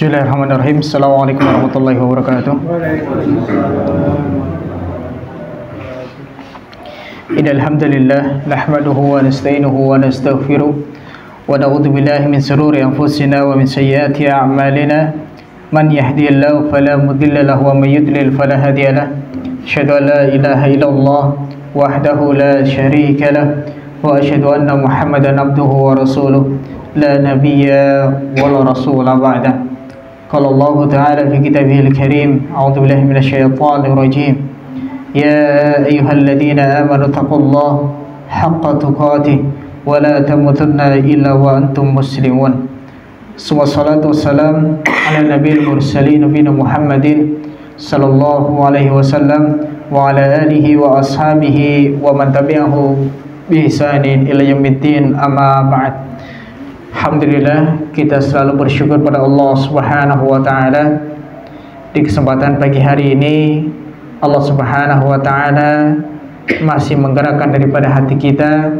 Bismillahirrahmanirrahim. Assalamualaikum warahmatullahi wabarakatuh. Innal hamdalillah nahmaduhu wa nasta'inuhu wa nastaghfiruh wa na'udzu billahi min shururi anfusina wa min sayyiati a'malina. Man yahdihillahu fala mudilla lahu wa may yudlil fala hadiya lahu. Asyhadu an la ilaha illallah wahdahu la syarika lahu wa asyhadu anna Muhammadan abduhu wa rasuluh la nabiyya wa la rasula ba'da. Qala Allah Ta'ala fi kitabihil karim, a'udzu billahi minasyaitonir rajim. Ya ayyuhalladzina amanu taqullaha haqqa tuqatih wa la tamutunna illa wa antum muslimun. Wassalatu wassalamu ala nabiyil mursalin nabiyina Muhammadin sallallahu alaihi wasallam wa ala alihi wa ashabihi wa man tabi'ahu bi ihsanin ila yaumiddin, amma ba'd. Alhamdulillah, kita selalu bersyukur pada Allah Subhanahu wa taala. Di kesempatan pagi hari ini Allah Subhanahu wa taala masih menggerakkan daripada hati kita,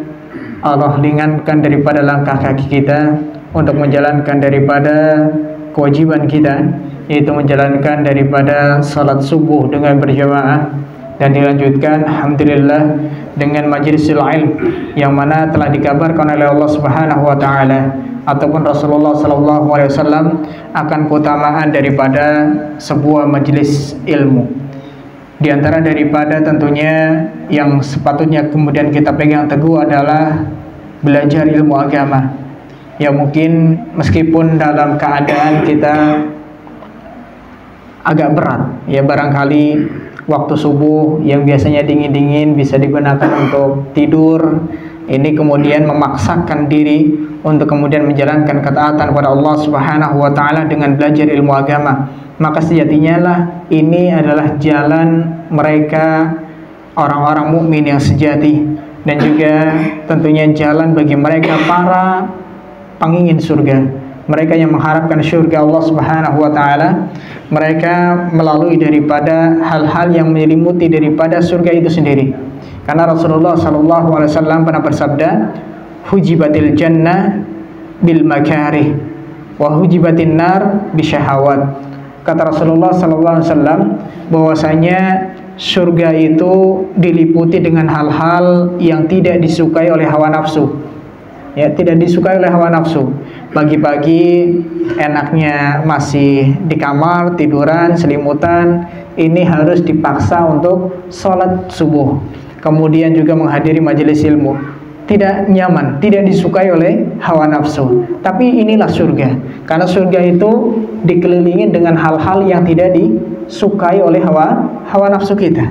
Allah ringankan daripada langkah kaki kita untuk menjalankan daripada kewajiban kita, yaitu menjalankan daripada salat subuh dengan berjamaah, dan dilanjutkan alhamdulillah dengan majlisul ilm yang mana telah dikabarkan oleh Allah Subhanahu wa taala ataupun Rasulullah sallallahu alaihi wasallam akan keutamaan daripada sebuah majelis ilmu. Di antara daripada tentunya yang sepatutnya kemudian kita pegang teguh adalah belajar ilmu agama. Ya, mungkin meskipun dalam keadaan kita agak berat, ya barangkali waktu subuh yang biasanya dingin-dingin bisa digunakan untuk tidur, ini kemudian memaksakan diri untuk kemudian menjalankan ketaatan kepada Allah Subhanahu wa taala dengan belajar ilmu agama. Maka sejatinya lah ini adalah jalan mereka orang-orang mukmin yang sejati, dan juga tentunya jalan bagi mereka para pengingin surga, mereka yang mengharapkan surga Allah Subhanahu wa taala. Mereka melalui daripada hal-hal yang menyelimuti daripada surga itu sendiri. Karena Rasulullah sallallahu alaihi wasallam pernah bersabda, "Hujibatil jannah bil makarih wa hujibatin nar bisyahawat." Kata Rasulullah sallallahu alaihi wasallam bahwasanya surga itu diliputi dengan hal-hal yang tidak disukai oleh hawa nafsu. Ya, tidak disukai oleh hawa nafsu. Pagi-pagi enaknya masih di kamar, tiduran, selimutan, ini harus dipaksa untuk sholat subuh. Kemudian juga menghadiri majelis ilmu. Tidak nyaman, tidak disukai oleh hawa nafsu. Tapi inilah surga. Karena surga itu dikelilingi dengan hal-hal yang tidak disukai oleh hawa nafsu kita.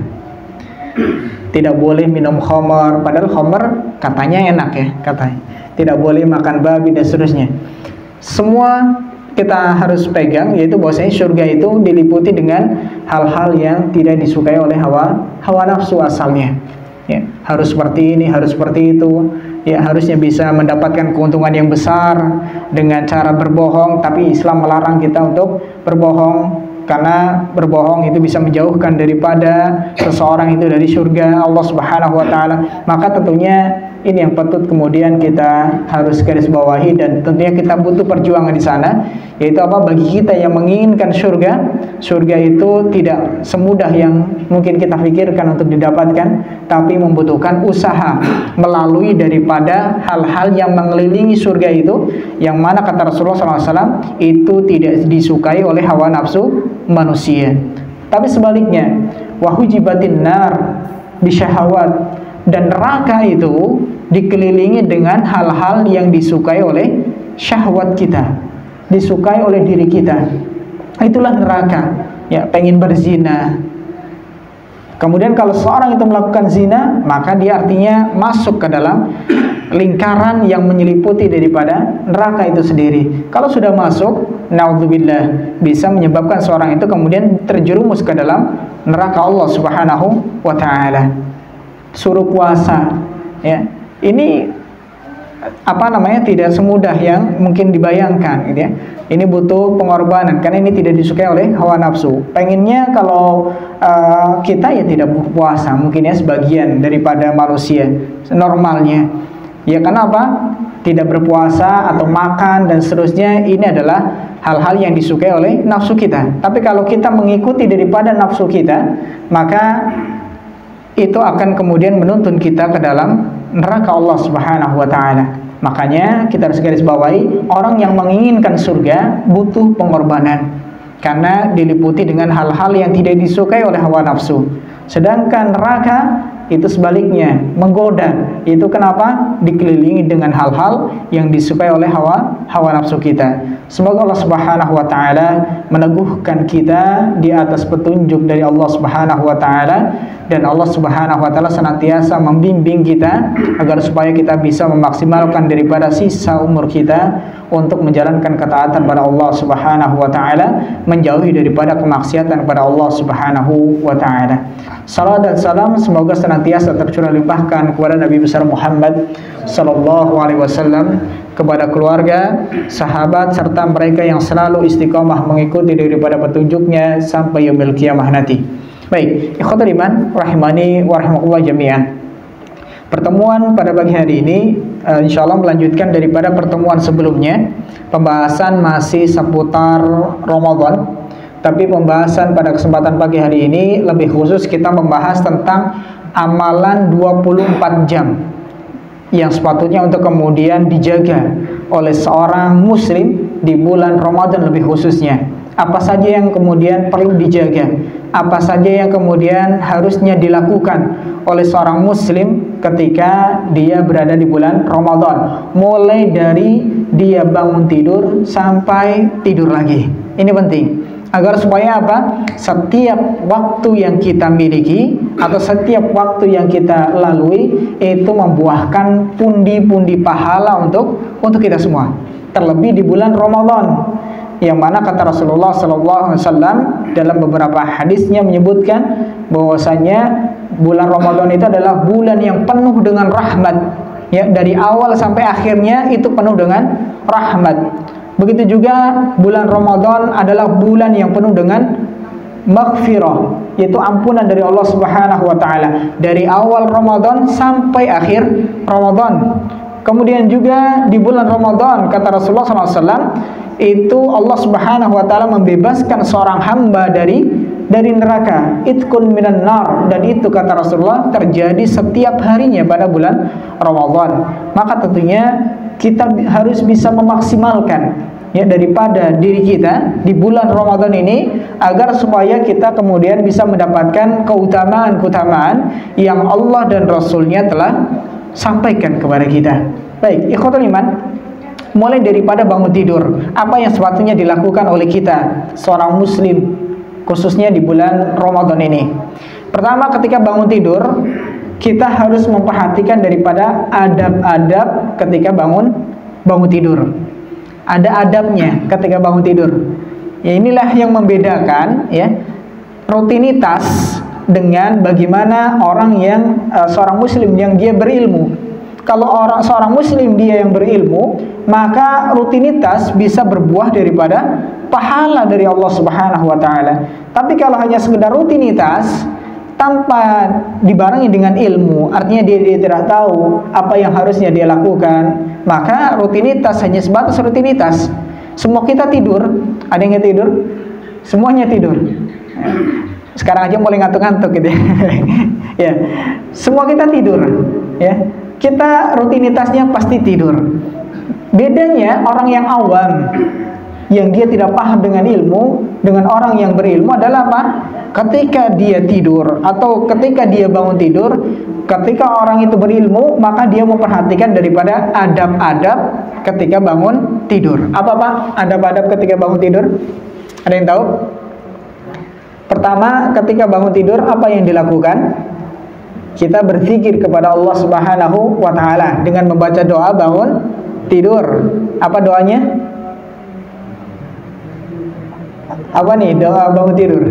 Tidak boleh minum khamar, padahal khamar katanya enak ya, katanya. Tidak boleh makan babi dan seterusnya. Semua kita harus pegang, yaitu bahwasanya surga itu diliputi dengan hal-hal yang tidak disukai oleh hawa nafsu asalnya. Ya, harus seperti ini, harus seperti itu. Ya, harusnya bisa mendapatkan keuntungan yang besar dengan cara berbohong, tapi Islam melarang kita untuk berbohong. Karena berbohong itu bisa menjauhkan daripada seseorang itu dari surga Allah Subhanahu wa taala. Maka tentunya ini yang patut kemudian kita harus garis bawahi, dan tentunya kita butuh perjuangan di sana, yaitu apa? Bagi kita yang menginginkan surga itu tidak semudah yang mungkin kita pikirkan untuk didapatkan, tapi membutuhkan usaha melalui daripada hal-hal yang mengelilingi surga itu, yang mana kata Rasulullah SAW itu tidak disukai oleh hawa nafsu manusia. Tapi sebaliknya, wahujibatin nar bisyahawat, dan neraka itu dikelilingi dengan hal-hal yang disukai oleh syahwat kita, disukai oleh diri kita. Itulah neraka. Ya, pengen berzina. Kemudian kalau seorang itu melakukan zina, maka dia artinya masuk ke dalam lingkaran yang menyeliputi daripada neraka itu sendiri. Kalau sudah masuk, naudzubillah, bisa menyebabkan seorang itu kemudian terjerumus ke dalam neraka Allah Subhanahu wa taala. Suruh puasa, ya, ini tidak semudah yang mungkin dibayangkan, gitu ya. Ini butuh pengorbanan, karena ini tidak disukai oleh hawa nafsu. Pengennya kalau kita ya tidak puasa, mungkin ya sebagian daripada manusia normalnya. Ya karena apa? Tidak berpuasa atau makan dan seterusnya, ini adalah hal-hal yang disukai oleh nafsu kita. Tapi kalau kita mengikuti daripada nafsu kita, maka itu akan kemudian menuntun kita ke dalam neraka Allah Subhanahu wa taala. Makanya kita harus garis bawahi, orang yang menginginkan surga butuh pengorbanan, karena diliputi dengan hal-hal yang tidak disukai oleh hawa nafsu. Sedangkan neraka itu sebaliknya, menggoda. Itu kenapa? Dikelilingi dengan hal-hal yang disukai oleh hawa nafsu kita. Semoga Allah Subhanahu wa taala meneguhkan kita di atas petunjuk dari Allah Subhanahu wa taala, dan Allah Subhanahu wa taala senantiasa membimbing kita agar supaya kita bisa memaksimalkan daripada sisa umur kita untuk menjalankan ketaatan pada Allah Subhanahu wa taala, menjauhi daripada kemaksiatan kepada Allah Subhanahu wa taala. Salam dan salam semoga senantiasa tercurah limpahkan kepada Nabi besar Muhammad sallallahu alaihi wasallam, kepada keluarga, sahabat serta mereka yang selalu istiqomah mengikuti daripada petunjuknya sampai yaumil qiyamah nanti. Baik, ikhwatul iman rahimani wa rahimakumullah jami'an. Pertemuan pada pagi hari ini insyaallah melanjutkan daripada pertemuan sebelumnya. Pembahasan masih seputar Ramadan, tapi pembahasan pada kesempatan pagi hari ini lebih khusus kita membahas tentang amalan 24 jam yang sepatutnya untuk kemudian dijaga oleh seorang muslim di bulan Ramadan lebih khususnya. Apa saja yang kemudian perlu dijaga, apa saja yang kemudian harusnya dilakukan oleh seorang muslim ketika dia berada di bulan Ramadan, mulai dari dia bangun tidur sampai tidur lagi. Ini penting agar supaya apa? Setiap waktu yang kita miliki atau setiap waktu yang kita lalui itu membuahkan pundi-pundi pahala untuk kita semua. Terlebih di bulan Ramadan, yang mana kata Rasulullah SAW dalam beberapa hadisnya menyebutkan bahwasanya bulan Ramadan itu adalah bulan yang penuh dengan rahmat. Ya, dari awal sampai akhirnya itu penuh dengan rahmat. Begitu juga bulan Ramadan adalah bulan yang penuh dengan maghfirah, yaitu ampunan dari Allah Subhanahu wa taala dari awal Ramadan sampai akhir Ramadan. Kemudian juga di bulan Ramadan kata Rasulullah SAW itu Allah Subhanahu wa taala membebaskan seorang hamba dari neraka, itkun minan nar, dan itu kata Rasulullah terjadi setiap harinya pada bulan Ramadan. Maka tentunya kita harus bisa memaksimalkan ya daripada diri kita di bulan Ramadan ini agar supaya kita kemudian bisa mendapatkan keutamaan-keutamaan yang Allah dan Rasulnya telah sampaikan kepada kita. Baik, ikhwatul iman, mulai daripada bangun tidur, apa yang sepatutnya dilakukan oleh kita seorang muslim khususnya di bulan Ramadan ini. Pertama, ketika bangun tidur kita harus memperhatikan daripada adab-adab ketika bangun tidur. Ada adabnya ketika bangun tidur. Ya, inilah yang membedakan ya rutinitas dengan bagaimana orang yang seorang muslim yang dia berilmu. Kalau seorang muslim dia yang berilmu, maka rutinitas bisa berbuah daripada pahala dari Allah Subhanahu wa taala. Tapi kalau hanya sekedar rutinitas tanpa dibarengi dengan ilmu, artinya dia tidak tahu apa yang harusnya dia lakukan, maka rutinitas hanya sebatas rutinitas. Semua kita tidur, ada yang nggak tidur? Semuanya tidur. Sekarang aja mulai ngantuk-ngantuk gitu ya. Ya, semua kita tidur, ya. Kita rutinitasnya pasti tidur. Bedanya orang yang awam, yang dia tidak paham dengan ilmu, dengan orang yang berilmu adalah apa? Ketika dia tidur atau ketika dia bangun tidur, ketika orang itu berilmu, maka dia memperhatikan daripada adab-adab ketika bangun tidur. Apa Pak? Adab-adab ketika bangun tidur? Ada yang tahu? Pertama, ketika bangun tidur apa yang dilakukan? Kita berzikir kepada Allah Subhanahu wa taala dengan membaca doa bangun tidur. Apa doanya? Apa nih doa bangun tidur?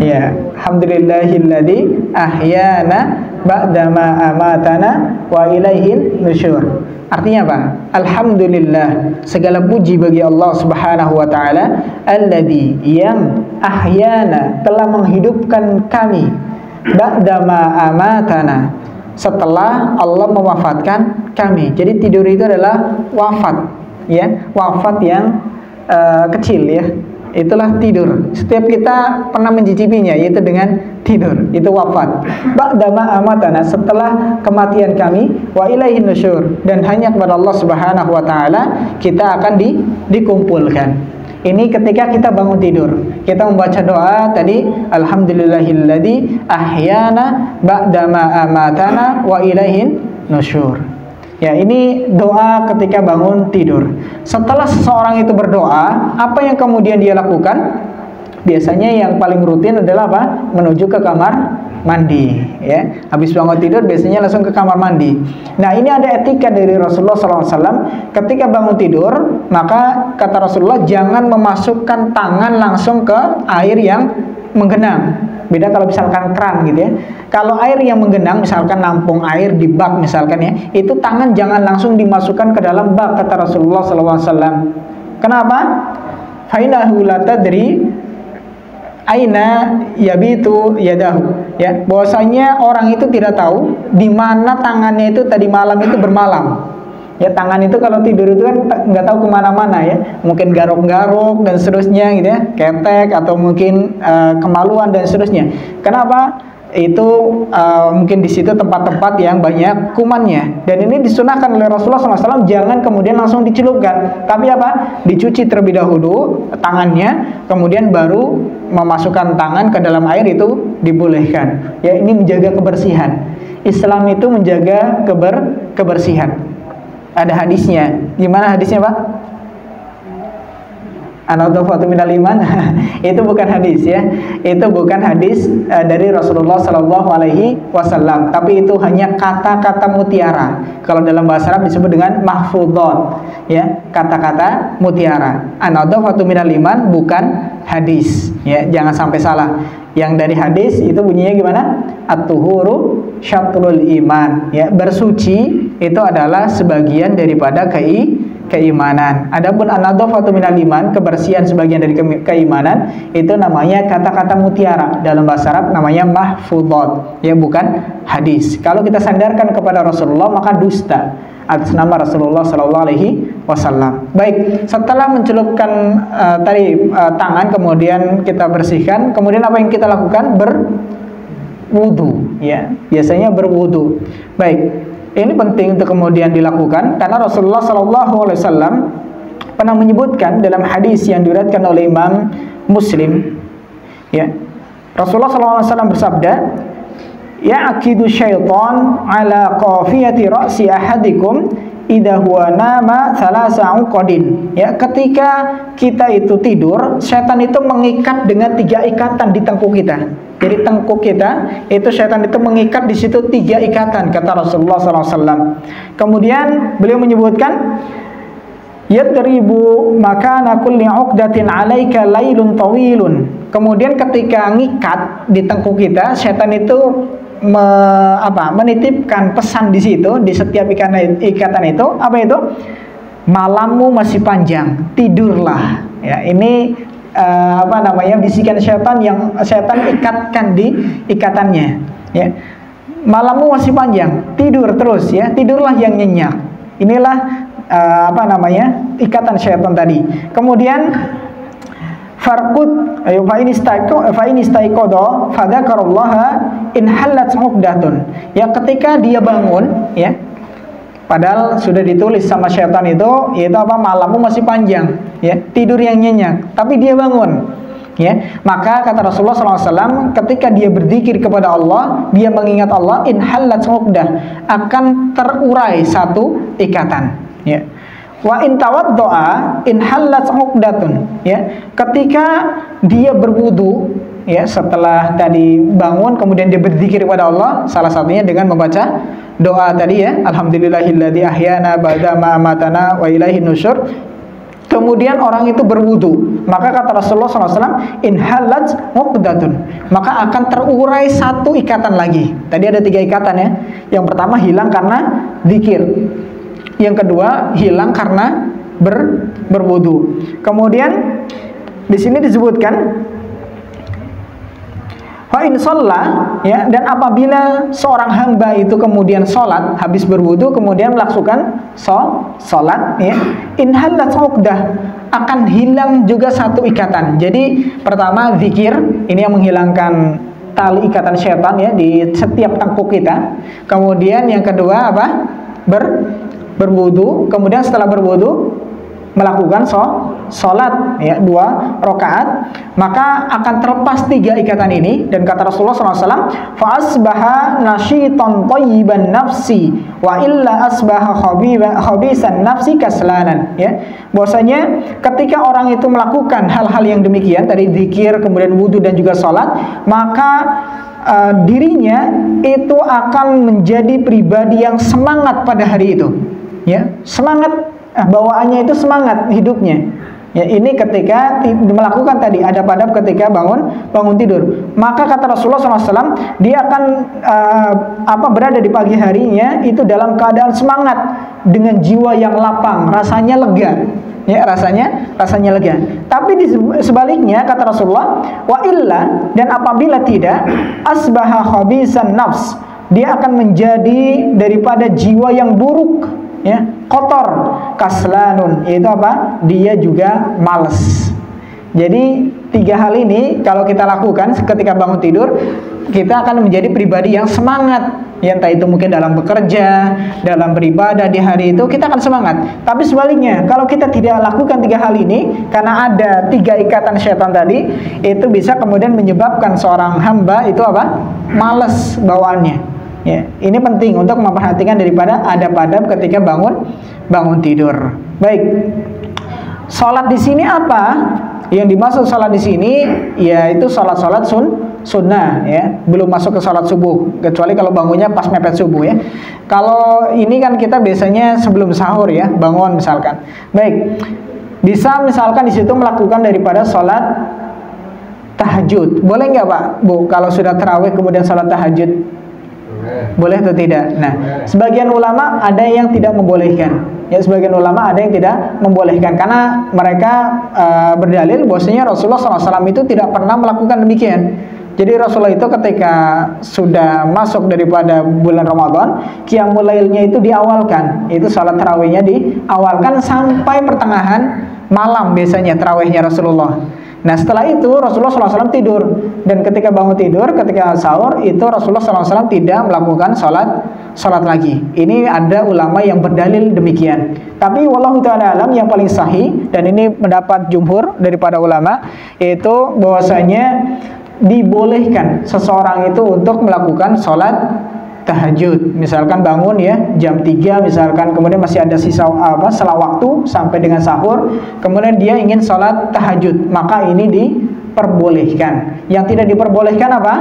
Ya, alhamdulillahilladzi ahyana ba'dama amatana wa ilaihin nusyur. Artinya apa? Alhamdulillah, segala puji bagi Allah Subhanahu wa taala alladzi yang ahyana telah menghidupkan kami ba'dama amatana, setelah Allah mewafatkan kami. Jadi tidur itu adalah wafat, ya, wafat yang kecil, ya. Itulah tidur. Setiap kita pernah mencicipinya, yaitu dengan tidur. Itu wafat. Ba'dama amatana, setelah kematian kami, wa ilaihin nusyur, dan hanya kepada Allah Subhanahu wa taala kita akan dikumpulkan. Ini ketika kita bangun tidur. Kita membaca doa tadi, alhamdulillahilladzi ahyana ba'dama amatana wa ilaihin nusyur. Ya, ini doa ketika bangun tidur. Setelah seseorang itu berdoa, apa yang kemudian dia lakukan? Biasanya yang paling rutin adalah apa? Menuju ke kamar mandi, ya. Habis bangun tidur biasanya langsung ke kamar mandi. Nah, ini ada etika dari Rasulullah SAW. Ketika bangun tidur, maka kata Rasulullah, jangan memasukkan tangan langsung ke air yang menggenang. Beda kalau misalkan keran gitu ya. Kalau air yang menggenang, misalkan nampung air di bak misalkan ya, itu tangan jangan langsung dimasukkan ke dalam bak, kata Rasulullah SAW. Kenapa? Fainahu la tadri aina yabitu yadahu, ya. Bahwasanya orang itu tidak tahu di mana tangannya itu tadi malam itu bermalam. Ya, tangan itu kalau tidur itu kan nggak tahu kemana-mana, ya. Mungkin garuk-garuk dan seterusnya gitu ya, ketek atau mungkin kemaluan dan seterusnya. Kenapa? Itu mungkin di situ tempat-tempat yang banyak kumannya. Dan ini disunahkan oleh Rasulullah SAW, jangan kemudian langsung dicelupkan, tapi apa? Dicuci terlebih dahulu tangannya, kemudian baru memasukkan tangan ke dalam air, itu dibolehkan. Ya, ini menjaga kebersihan. Islam itu menjaga kebersihan. Ada hadisnya. Gimana hadisnya, Pak? An-nadhafatu minal iman. Itu bukan hadis, ya. Itu bukan hadis dari Rasulullah SAW, tapi itu hanya kata-kata mutiara. Kalau dalam bahasa Arab disebut dengan mahfudhot, ya, kata-kata mutiara. An-nadhafatu minal iman, bukan hadis, ya. Jangan sampai salah. Yang dari hadis itu bunyinya gimana? At-tuhuru syatrul iman, ya. Bersuci itu adalah sebagian daripada keimanan. Adapun an-nadhafatu minal iman, kebersihan sebagian dari keimanan, itu namanya kata-kata mutiara. Dalam bahasa Arab namanya mahfudhot, ya, bukan hadis. Kalau kita sandarkan kepada Rasulullah, maka dusta atas nama Rasulullah SAW. Baik, setelah mencelupkan tangan, kemudian kita bersihkan, kemudian apa yang kita lakukan? Berwudu, ya. Biasanya berwudu. Baik, ini penting untuk kemudian dilakukan karena Rasulullah SAW pernah menyebutkan dalam hadis yang diriwayatkan oleh Imam Muslim, ya. Rasulullah SAW bersabda, ya'kidu syaitan ala qafiyati ra'si ahadikum idza huwa nama thalatha uqadin. Ya, ketika kita itu tidur, setan itu mengikat dengan 3 ikatan di tengkuk kita. Jadi tengkuk kita itu setan itu mengikat di situ 3 ikatan, kata Rasulullah SAW. Kemudian beliau menyebutkan, yadribu makana kulli 'uqdatin 'alaika lailun tawilun. Kemudian ketika ngikat di tengkuk kita, setan itu menitipkan pesan di situ, di setiap ikatan itu, apa itu? Malammu masih panjang, tidurlah. Ya, ini bisikan setan yang setan ikatkan di ikatannya, ya. Malammu masih panjang, tidur terus, ya. Tidurlah yang nyenyak. Inilah ikatan setan tadi. Kemudian farqud fa in istaiqadha fadzakarallaha in halat 'uqdatun. Ya, ketika dia bangun, ya, padahal sudah ditulis sama syaitan itu, yaitu malammu masih panjang, ya, tidur yang nyenyak, tapi dia bangun, ya. Maka kata Rasulullah SAW, ketika dia berzikir kepada Allah, dia mengingat Allah, in halat 'uqdah, akan terurai satu ikatan, ya. Wa in tawaddoa in halat 'uqdatun, ya. Ketika dia berwudu, ya, setelah tadi bangun kemudian dia berzikir kepada Allah, salah satunya dengan membaca doa tadi, ya, alhamdulillahilladzi ahyana ba'da ma amatana wa ilaihin nusyur. Kemudian orang itu berwudu, maka kata Rasulullah SAW, in halat 'uqdatun, maka akan terurai satu ikatan lagi. Tadi ada 3 ikatan, ya. Yang pertama hilang karena zikir. Yang kedua hilang karena berwudu. Kemudian di sini disebutkan Fa in shalla, ya, dan apabila seorang hamba itu kemudian sholat, habis berwudu kemudian melakukan sholat, ya, in halat uqdah, akan hilang juga satu ikatan. Jadi pertama zikir, ini yang menghilangkan tali ikatan syaitan, ya, di setiap tengkuk kita. Kemudian yang kedua apa? Berwudu. Kemudian setelah berwudu melakukan sholat, ya, 2 rakaat, maka akan terlepas 3 ikatan ini. Dan kata Rasulullah SAW, fa asbaha nasyitan thayyiban nafsi wa illa asbaha khabisan nafsi kaslanan, ya. Bahwasanya ketika orang itu melakukan hal-hal yang demikian, tadi zikir, kemudian wudu dan juga sholat, maka dirinya itu akan menjadi pribadi yang semangat pada hari itu, ya, semangat, bawaannya itu semangat hidupnya, ya. Ini ketika melakukan tadi adab-adab ketika bangun tidur. Maka kata Rasulullah SAW, dia akan berada di pagi harinya itu dalam keadaan semangat, dengan jiwa yang lapang, rasanya lega, ya, rasanya lega. Tapi di sebaliknya kata Rasulullah, wa illa, dan apabila tidak, asbaha khabisan nafs, dia akan menjadi daripada jiwa yang buruk, ya, kotor, kaslanun, itu apa? Dia juga malas. Jadi 3 hal ini kalau kita lakukan ketika bangun tidur, kita akan menjadi pribadi yang semangat, ya, entah itu mungkin dalam bekerja, dalam beribadah di hari itu kita akan semangat. Tapi sebaliknya, kalau kita tidak lakukan 3 hal ini, karena ada 3 ikatan syaitan tadi, itu bisa kemudian menyebabkan seorang hamba itu apa? Malas bawaannya. Ya, ini penting untuk memperhatikan daripada adab-adab ketika bangun tidur. Baik. Salat di sini apa? Yang dimaksud salat di sini yaitu salat-salat sunnah, ya. Belum masuk ke salat subuh, kecuali kalau bangunnya pas mepet subuh, ya. Kalau ini kan kita biasanya sebelum sahur, ya, bangun misalkan. Baik. Bisa misalkan di situ melakukan daripada salat tahajud. Boleh nggak, Pak, Bu, kalau sudah tarawih kemudian salat tahajud? Boleh atau tidak? Nah, sebagian ulama ada yang tidak membolehkan, ya, sebagian ulama ada yang tidak membolehkan karena mereka berdalil bahwasanya Rasulullah SAW itu tidak pernah melakukan demikian. Jadi Rasulullah itu ketika sudah masuk daripada bulan Ramadan, qiyamul lailnya itu diawalkan, itu salat tarawihnya diawalkan sampai pertengahan malam biasanya tarawihnya Rasulullah. Nah, setelah itu Rasulullah SAW tidur, dan ketika bangun tidur, ketika sahur itu Rasulullah SAW tidak melakukan sholat lagi. Ini ada ulama yang berdalil demikian. Tapi wallahu ta'ala alam, yang paling sahih, dan ini pendapat jumhur daripada ulama, yaitu bahwasanya dibolehkan seseorang itu untuk melakukan sholat tahajud. Misalkan bangun, ya, jam 3 misalkan, kemudian masih ada sisa setelah waktu sampai dengan sahur, kemudian dia ingin sholat tahajud, maka ini diperbolehkan. Yang tidak diperbolehkan apa?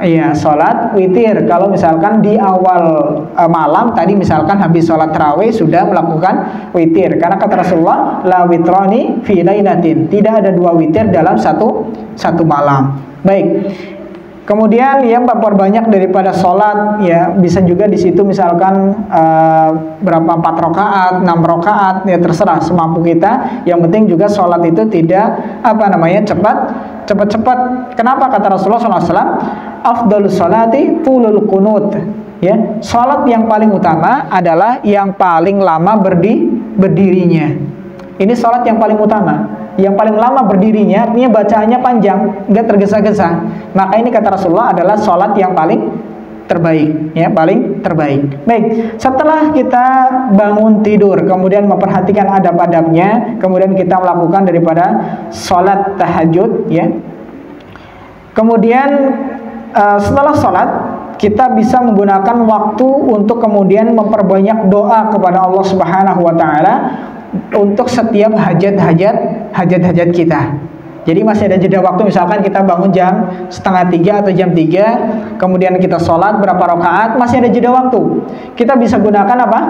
Iya, sholat witir. Kalau misalkan di awal malam tadi misalkan habis sholat tarawih sudah melakukan witir, karena kata Rasulullah, la witrani fi lailatin, tidak ada 2 witir dalam satu malam. Baik. Kemudian yang memperbanyak daripada sholat, ya, bisa juga di situ misalkan berapa 4 rakaat, 6 rakaat, ya, terserah semampu kita. Yang penting juga sholat itu tidak cepat. Kenapa kata Rasulullah SAW? Afdalus sholati tulul qunut. Ya, sholat yang paling utama adalah yang paling lama berdirinya. Ini sholat yang paling utama. Yang paling lama berdirinya, artinya bacaannya panjang, nggak tergesa-gesa. Maka ini kata Rasulullah adalah sholat yang paling terbaik, ya, paling terbaik. Baik, setelah kita bangun tidur, kemudian memperhatikan adab-adabnya, kemudian kita melakukan daripada sholat tahajud, ya. Kemudian setelah sholat, kita bisa menggunakan waktu untuk kemudian memperbanyak doa kepada Allah Subhanahu wa Ta'ala untuk setiap hajat-hajat kita. Jadi masih ada jeda waktu, misalkan kita bangun jam 2:30 atau jam 3, kemudian kita sholat berapa rakaat, masih ada jeda waktu. Kita bisa gunakan apa?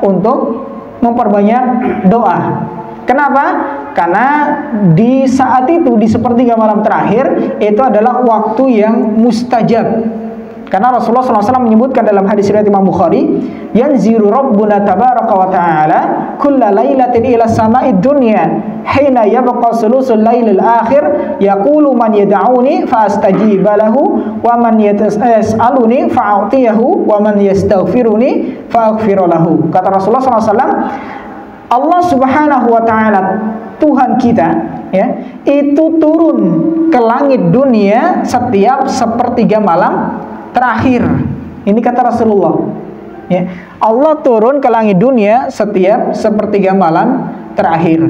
Untuk memperbanyak doa. Kenapa? Karena di saat itu, di sepertiga malam terakhir, itu adalah waktu yang mustajab. Karena Rasulullah SAW menyebutkan dalam hadis riwayat Imam Bukhari, yanziru rabbuna tabaraka wa ta'ala kulla lailatin ila sama'id dunya hina yabqa sulusul lailil akhir yaqulu man yad'uni fa astajiba lahu wa man yas'aluni fa a'tiyahu wa man yastaghfiruni fa aghfir lahu. Kata Rasulullah SAW, Allah Subhanahu wa ta'ala, Tuhan kita, ya, itu turun ke langit dunia setiap sepertiga malam terakhir. Ini kata Rasulullah, ya. Allah turun ke langit dunia setiap sepertiga malam terakhir.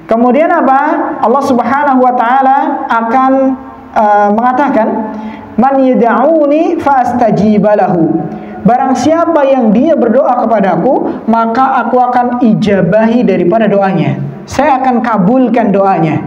Kemudian apa? Allah Subhanahu wa ta'ala akan mengatakan, man yad'uni fa astajiba lahu. Barang siapa yang dia berdoa kepadaku, maka aku akan ijabahi daripada doanya. Saya akan kabulkan doanya.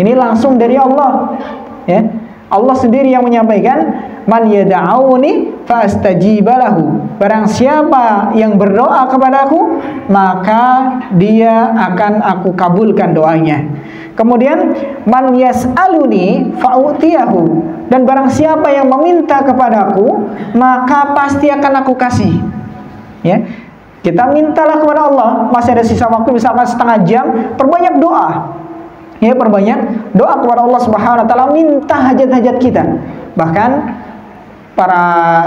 Ini langsung dari Allah, ya. Allah sendiri yang menyampaikan, man yad'uni fa astajiba lahu. Barang siapa yang berdoa kepadaku, maka dia akan aku kabulkan doanya. Kemudian man yas'aluni fa u'tiyahu. Dan barang siapa yang meminta kepadaku, maka pasti akan aku kasih. Ya. Kita mintalah kepada Allah. Masih ada sisa waktu misalkan setengah jam, perbanyak doa. Ya, perbanyak doa kepada Allah Subhanahu wa ta'ala, minta hajat-hajat kita. Bahkan para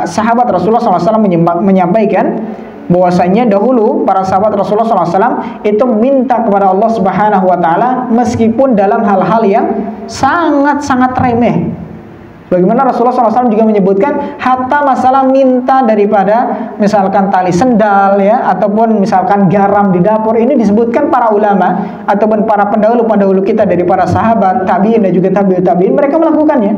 sahabat Rasulullah SAW menyampaikan bahwasanya dahulu para sahabat Rasulullah SAW itu minta kepada Allah Subhanahu wa ta'ala meskipun dalam hal-hal yang sangat-sangat remeh. Bagaimana Rasulullah SAW juga menyebutkan hatta masalah minta daripada misalkan tali sendal, ya, ataupun misalkan garam di dapur. Ini disebutkan para ulama ataupun para pendahulu-pendahulu kita dari para sahabat, tabi'in dan juga tabi'in, mereka melakukannya.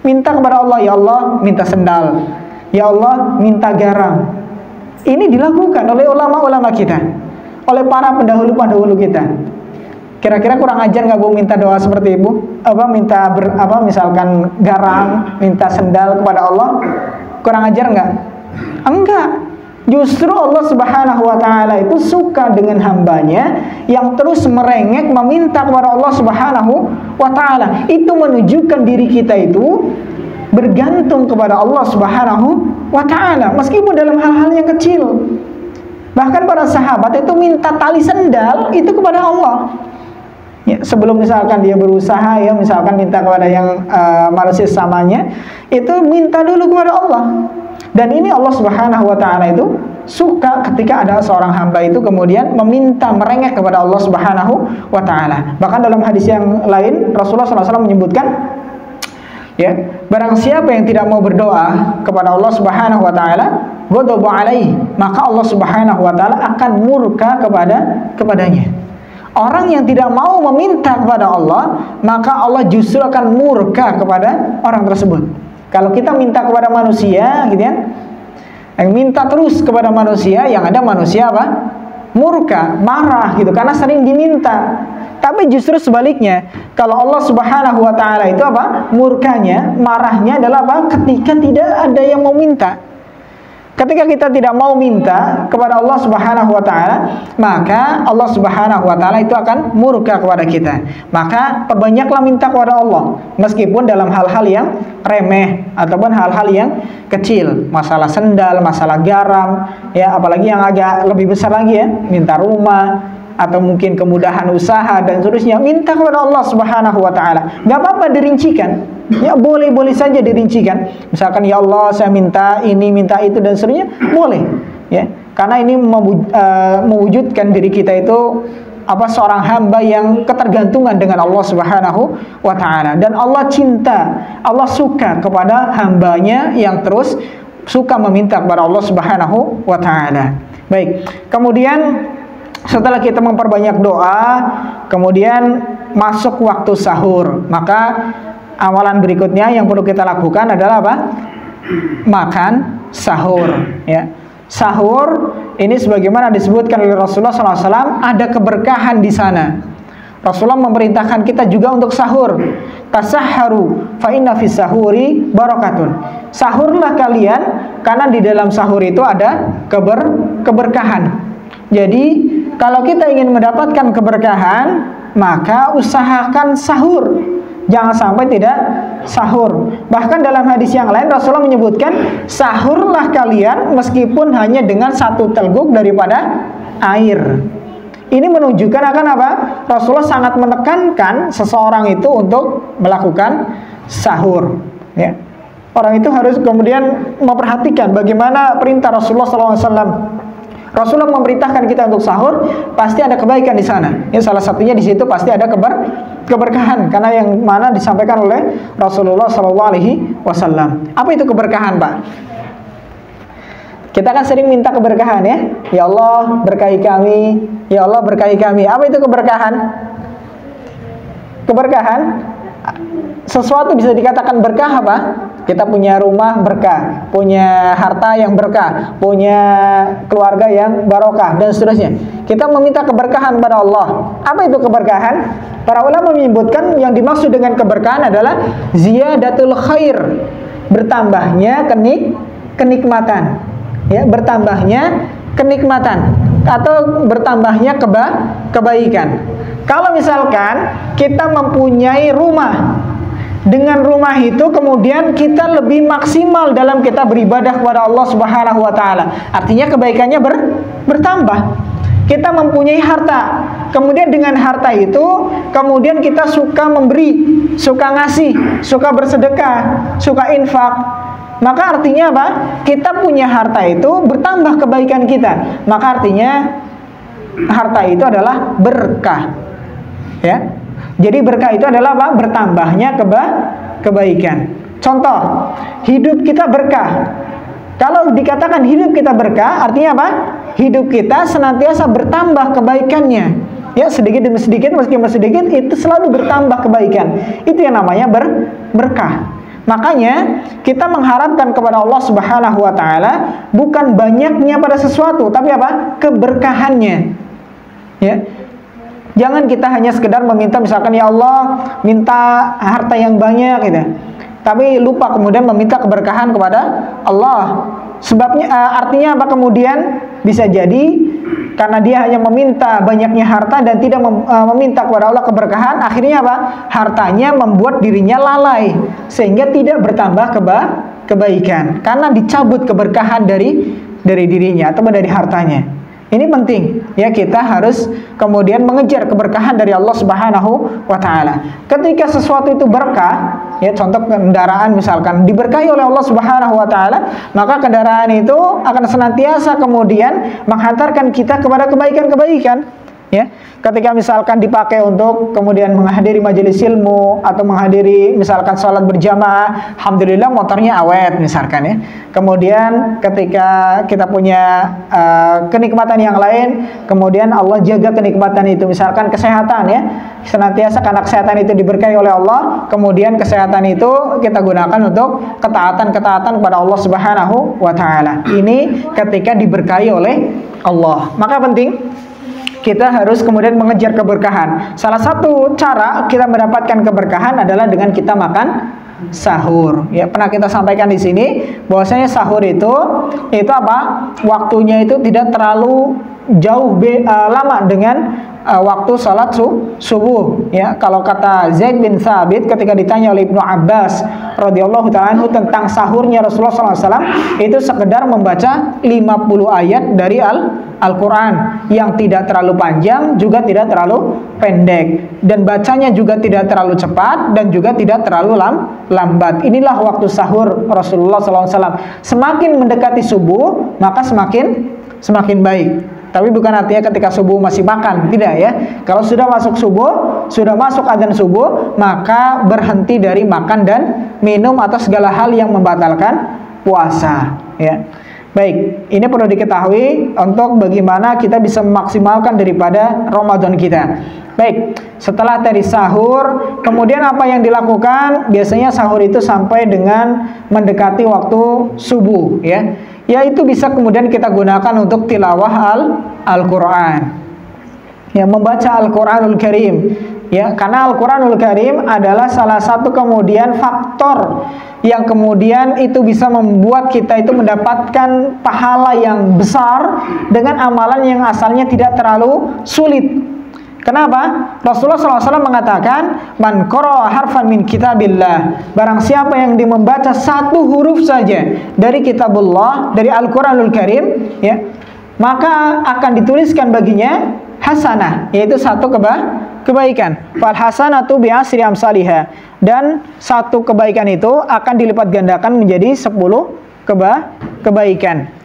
Minta kepada Allah, ya Allah minta sendal, ya Allah minta garam. Ini dilakukan oleh ulama-ulama kita, oleh para pendahulu-pendahulu kita. Kira-kira kurang ajar nggak Bu minta doa seperti Ibu? Misalkan garam, minta sendal kepada Allah, kurang ajar nggak? Enggak. Justru Allah Subhanahu wa ta'ala itu suka dengan hambanya yang terus merengek meminta kepada Allah Subhanahu wa ta'ala. Itu menunjukkan diri kita itu bergantung kepada Allah Subhanahu wa ta'ala, meskipun dalam hal-hal yang kecil. Bahkan para sahabat itu minta tali sendal itu kepada Allah. Ya, sebelum misalkan dia berusaha, ya, misalkan minta kepada yang manusia samanya, itu minta dulu kepada Allah. Dan ini Allah Subhanahu wa ta'ala itu suka ketika ada seorang hamba itu kemudian meminta, merengek kepada Allah Subhanahu wa ta'ala. Bahkan dalam hadis yang lain Rasulullah SAW menyebutkan, ya, barang siapa yang tidak mau berdoa kepada Allah Subhanahu wa ta'ala, ghadaba alaihi, maka Allah Subhanahu wa ta'ala akan murka kepadanya. Orang yang tidak mau meminta kepada Allah, maka Allah justru akan murka kepada orang tersebut. Kalau kita minta kepada manusia, gitu ya, yang minta terus kepada manusia, yang ada manusia apa? Murka, marah gitu, karena sering diminta. Tapi justru sebaliknya, kalau Allah Subhanahu wa ta'ala itu apa? Murkanya, marahnya adalah apa? Ketika tidak ada yang mau minta. Ketika kita tidak mau minta kepada Allah Subhanahu wa ta'ala, maka Allah Subhanahu wa ta'ala itu akan murka kepada kita. Maka perbanyaklah minta kepada Allah, meskipun dalam hal-hal yang remeh ataupun hal-hal yang kecil, masalah sendal, masalah garam, ya, apalagi yang agak lebih besar lagi, ya, minta rumah atau mungkin kemudahan usaha dan seterusnya, minta kepada Allah Subhanahu wa ta'ala. Gak apa-apa dirincikan, ya, boleh-boleh saja dirincikan. Misalkan, ya Allah saya minta ini, minta itu dan seterusnya, boleh, ya, karena ini mewujudkan diri kita itu seorang hamba yang ketergantungan dengan Allah Subhanahu wa ta'ala. Dan Allah cinta, Allah suka kepada hambanya yang terus suka meminta kepada Allah Subhanahu wa ta'ala. Baik, kemudian setelah kita memperbanyak doa, kemudian masuk waktu sahur, maka amalan berikutnya yang perlu kita lakukan adalah apa? Makan sahur, ya. Sahur ini sebagaimana disebutkan oleh Rasulullah SAW, ada keberkahan di sana. Rasulullah memerintahkan kita juga untuk sahur. Tasahharu fa inna fis sahuri barakatun. Sahurlah kalian karena di dalam sahur itu ada keberkahan. Jadi kalau kita ingin mendapatkan keberkahan, maka usahakan sahur. Jangan sampai tidak sahur. Bahkan dalam hadis yang lain Rasulullah menyebutkan, sahurlah kalian meskipun hanya dengan 1 telguk daripada air. Ini menunjukkan akan apa? Rasulullah sangat menekankan seseorang itu untuk melakukan sahur. Ya. Orang itu harus kemudian memperhatikan bagaimana perintah Rasulullah SAW. Rasulullah memerintahkan kita untuk sahur, pasti ada kebaikan di sana. Ya, salah satunya di situ pasti ada keberkahan, karena yang mana disampaikan oleh Rasulullah SAW. Apa itu keberkahan, Pak? Kita kan sering minta keberkahan, ya. Ya Allah berkahi kami, ya Allah berkahi kami. Apa itu keberkahan? Keberkahan sesuatu bisa dikatakan berkah apa? Kita punya rumah berkah, punya harta yang berkah, punya keluarga yang barokah, dan seterusnya. Kita meminta keberkahan pada Allah. Apa itu keberkahan? Para ulama menyebutkan yang dimaksud dengan keberkahan adalah ziyadatul khair, bertambahnya kenikmatan. Ya, bertambahnya kenikmatan atau bertambahnya kebaikan. Kalau misalkan kita mempunyai rumah, dengan rumah itu kemudian kita lebih maksimal dalam kita beribadah kepada Allah Subhanahu wa taala. Artinya kebaikannya bertambah. Kita mempunyai harta, kemudian dengan harta itu kemudian kita suka memberi, suka ngasih, suka bersedekah, suka infak. Maka artinya apa? Kita punya harta itu bertambah kebaikan kita. Maka artinya harta itu adalah berkah. Ya. Jadi berkah itu adalah apa? Bertambahnya kebaikan. Contoh, hidup kita berkah. Kalau dikatakan hidup kita berkah, artinya apa? Hidup kita senantiasa bertambah kebaikannya. Ya, sedikit demi sedikit, meskipun sedikit, itu selalu bertambah kebaikan. Itu yang namanya berkah. Makanya kita mengharapkan kepada Allah Subhanahu wa taala bukan banyaknya pada sesuatu, tapi apa? Keberkahannya. Ya. Jangan kita hanya sekedar meminta, misalkan ya Allah minta harta yang banyak gitu, tapi lupa kemudian meminta keberkahan kepada Allah. Sebabnya artinya apa? Kemudian bisa jadi karena dia hanya meminta banyaknya harta dan tidak meminta kepada Allah keberkahan, akhirnya apa? Hartanya membuat dirinya lalai sehingga tidak bertambah kebaikan karena dicabut keberkahan dari dirinya atau dari hartanya. Ini penting, ya, kita harus kemudian mengejar keberkahan dari Allah Subhanahu wa taala. Ketika sesuatu itu berkah, ya, contoh kendaraan misalkan diberkahi oleh Allah Subhanahu wa taala, maka kendaraan itu akan senantiasa kemudian menghantarkan kita kepada kebaikan-kebaikan. Ya, ketika misalkan dipakai untuk kemudian menghadiri majelis ilmu atau menghadiri misalkan sholat berjamaah, alhamdulillah motornya awet misalkan, ya. Kemudian ketika kita punya kenikmatan yang lain, kemudian Allah jaga kenikmatan itu, misalkan kesehatan, ya, senantiasa karena kesehatan itu diberkahi oleh Allah, kemudian kesehatan itu kita gunakan untuk ketaatan-ketaatan kepada Allah Subhanahu wa taala. Ini ketika diberkahi oleh Allah. Maka penting kita harus kemudian mengejar keberkahan. Salah satu cara kita mendapatkan keberkahan adalah dengan kita makan sahur. Ya, pernah kita sampaikan di sini bahwasanya sahur itu apa? Waktunya itu tidak terlalu jauh lama dengan waktu salat subuh. Ya, kalau kata Zaid bin Thabit ketika ditanya oleh Ibnu Abbas radhiyallahu ta'ala anhu tentang sahurnya Rasulullah SAW, itu sekedar membaca 50 ayat dari Al-Quran yang tidak terlalu panjang juga tidak terlalu pendek, dan bacanya juga tidak terlalu cepat dan juga tidak terlalu lambat. Inilah waktu sahur Rasulullah SAW. Semakin mendekati subuh maka semakin baik. Tapi bukan artinya ketika subuh masih makan, tidak, ya. Kalau sudah masuk subuh, sudah masuk adzan subuh, maka berhenti dari makan dan minum atau segala hal yang membatalkan puasa, ya. Baik, ini perlu diketahui untuk bagaimana kita bisa memaksimalkan daripada Ramadan kita. Baik, setelah tadi sahur, kemudian apa yang dilakukan? Biasanya sahur itu sampai dengan mendekati waktu subuh, ya. Yaitu bisa kemudian kita gunakan untuk tilawah Al-Quran, ya, membaca Al-Quranul Karim, ya, karena Al-Quranul Karim adalah salah satu kemudian faktor yang kemudian itu bisa membuat kita itu mendapatkan pahala yang besar dengan amalan yang asalnya tidak terlalu sulit. Kenapa? Rasulullah SAW mengatakan, man qara'a harfan min kitabillah, barang siapa yang dia membaca satu huruf saja dari kitabullah, dari Al-Quranul Karim, ya, maka akan dituliskan baginya hasanah, yaitu satu kebaikan. Fal hasanatu bi asri amsalihha, dan satu kebaikan itu akan dilipat gandakan menjadi 10 kebaikan.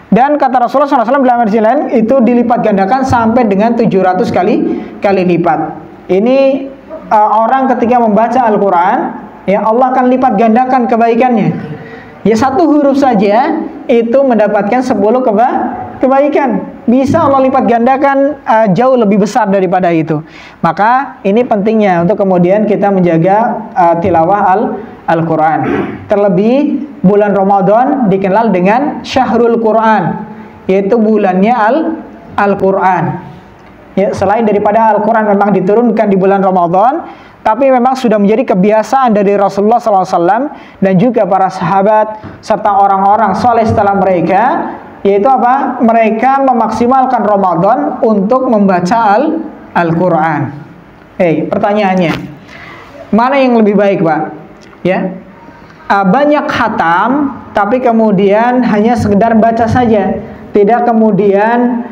Dan kata Rasulullah SAW dalam hadis lain, itu dilipat gandakan sampai dengan 700 kali lipat. Ini orang ketika membaca Al-Quran, ya, Allah akan lipat gandakan kebaikannya. Ya, satu huruf saja itu mendapatkan 10 kebaikan. Bisa Allah lipat gandakan jauh lebih besar daripada itu. Maka ini pentingnya untuk kemudian kita menjaga tilawah Al-Quran. Terlebih bulan Ramadan dikenal dengan Syahrul Quran, yaitu bulannya Al-Quran. Ya, selain daripada Al-Quran memang diturunkan di bulan Ramadan, tapi memang sudah menjadi kebiasaan dari Rasulullah SAW dan juga para sahabat serta orang-orang soleh setelah mereka, yaitu apa? Mereka memaksimalkan Ramadan untuk membaca Al-Quran. Pertanyaannya, mana yang lebih baik, Pak? Ya, banyak khatam, tapi kemudian hanya sekedar baca saja, tidak kemudian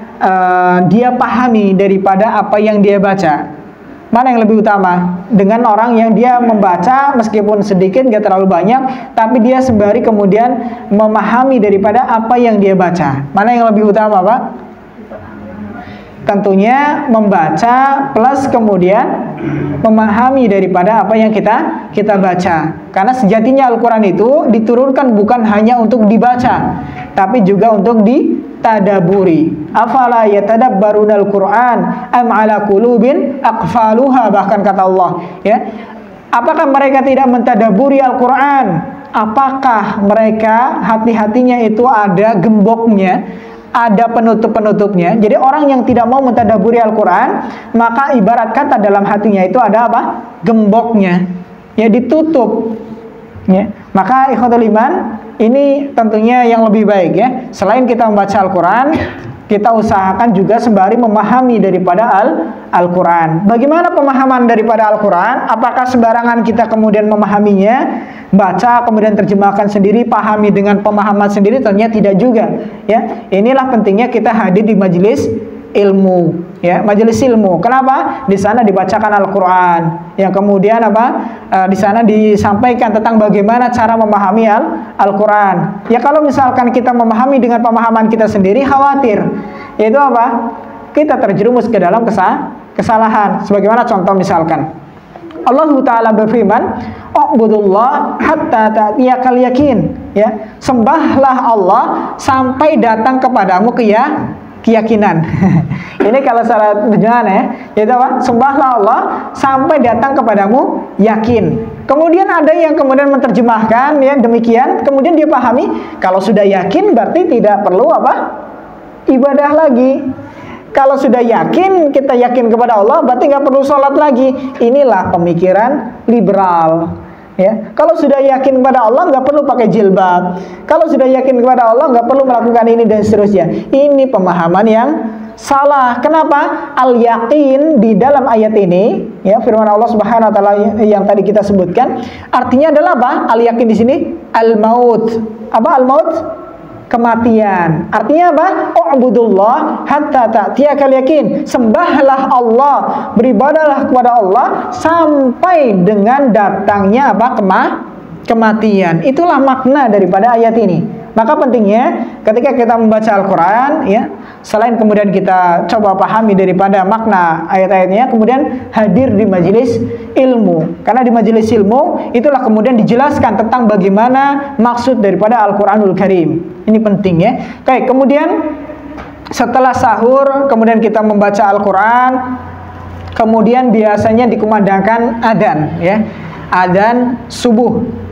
dia pahami daripada apa yang dia baca. Mana yang lebih utama? Dengan orang yang dia membaca meskipun sedikit, gak terlalu banyak, tapi dia sembari kemudian memahami daripada apa yang dia baca. Mana yang lebih utama, Pak? Tentunya membaca plus kemudian memahami daripada apa yang kita baca. Karena sejatinya Al-Quran itu diturunkan bukan hanya untuk dibaca, tapi juga untuk ditadaburi. Afala yatadabbarunal Qur'an am ala qulubin aqfaluha, bahkan kata Allah, ya. Apakah mereka tidak mentadaburi Al-Quran? Apakah mereka hati-hatinya itu ada gemboknya, ada penutup-penutupnya? Jadi orang yang tidak mau mentadaburi Al-Quran, maka ibarat kata dalam hatinya itu ada apa? Gemboknya, ya, ditutup, ya. Maka ikhwatul iman, ini tentunya yang lebih baik, ya. Selain kita membaca Al-Quran, kita usahakan juga sembari memahami daripada Al-Quran. Bagaimana pemahaman daripada Al-Quran? Apakah sembarangan kita kemudian memahaminya, baca kemudian terjemahkan sendiri, pahami dengan pemahaman sendiri? Ternyata tidak juga, ya. Inilah pentingnya kita hadir di majelis ilmu, ya, majelis ilmu. Kenapa? Di sana dibacakan Al-Quran, yang kemudian apa? Di sana disampaikan tentang bagaimana cara memahami Al-Quran. Ya, kalau misalkan kita memahami dengan pemahaman kita sendiri, khawatir, yaitu apa? Kita terjerumus ke dalam kesalahan. Sebagaimana contoh misalkan, Allah Ta'ala berfirman, "U'budullah hatta ta'tiyakal yakin." Ya, sembahlah Allah sampai datang kepadamu keyakinan. Ini kalau salah terjemahan, ya, yaitu apa? Sembahlah Allah sampai datang kepadamu yakin. Kemudian ada yang kemudian menerjemahkan, ya, demikian, kemudian dia pahami kalau sudah yakin berarti tidak perlu apa? Ibadah lagi. Kalau sudah yakin, kita yakin kepada Allah, berarti nggak perlu sholat lagi. Inilah pemikiran liberal. Ya, kalau sudah yakin kepada Allah nggak perlu pakai jilbab. Kalau sudah yakin kepada Allah nggak perlu melakukan ini dan seterusnya. Ini pemahaman yang salah. Kenapa? Al-yakin di dalam ayat ini, ya, firman Allah Subhanahu wa taala yang tadi kita sebutkan, artinya adalah apa? Al-yakin di sini al-maut. Apa al-maut? Kematian. Artinya apa? U'budullah hatta ta'tiyakal yakin. Sembahlah Allah, beribadahlah kepada Allah sampai dengan datangnya apa? Kematian. Itulah makna daripada ayat ini. Maka pentingnya ketika kita membaca Al-Quran, ya, selain kemudian kita coba pahami daripada makna ayat-ayatnya, kemudian hadir di majelis ilmu. Karena di majelis ilmu itulah kemudian dijelaskan tentang bagaimana maksud daripada Al-Quranul Karim. Ini penting, ya. Oke, kemudian setelah sahur, kemudian kita membaca Al-Quran, kemudian biasanya dikumandangkan adzan, ya, adzan subuh.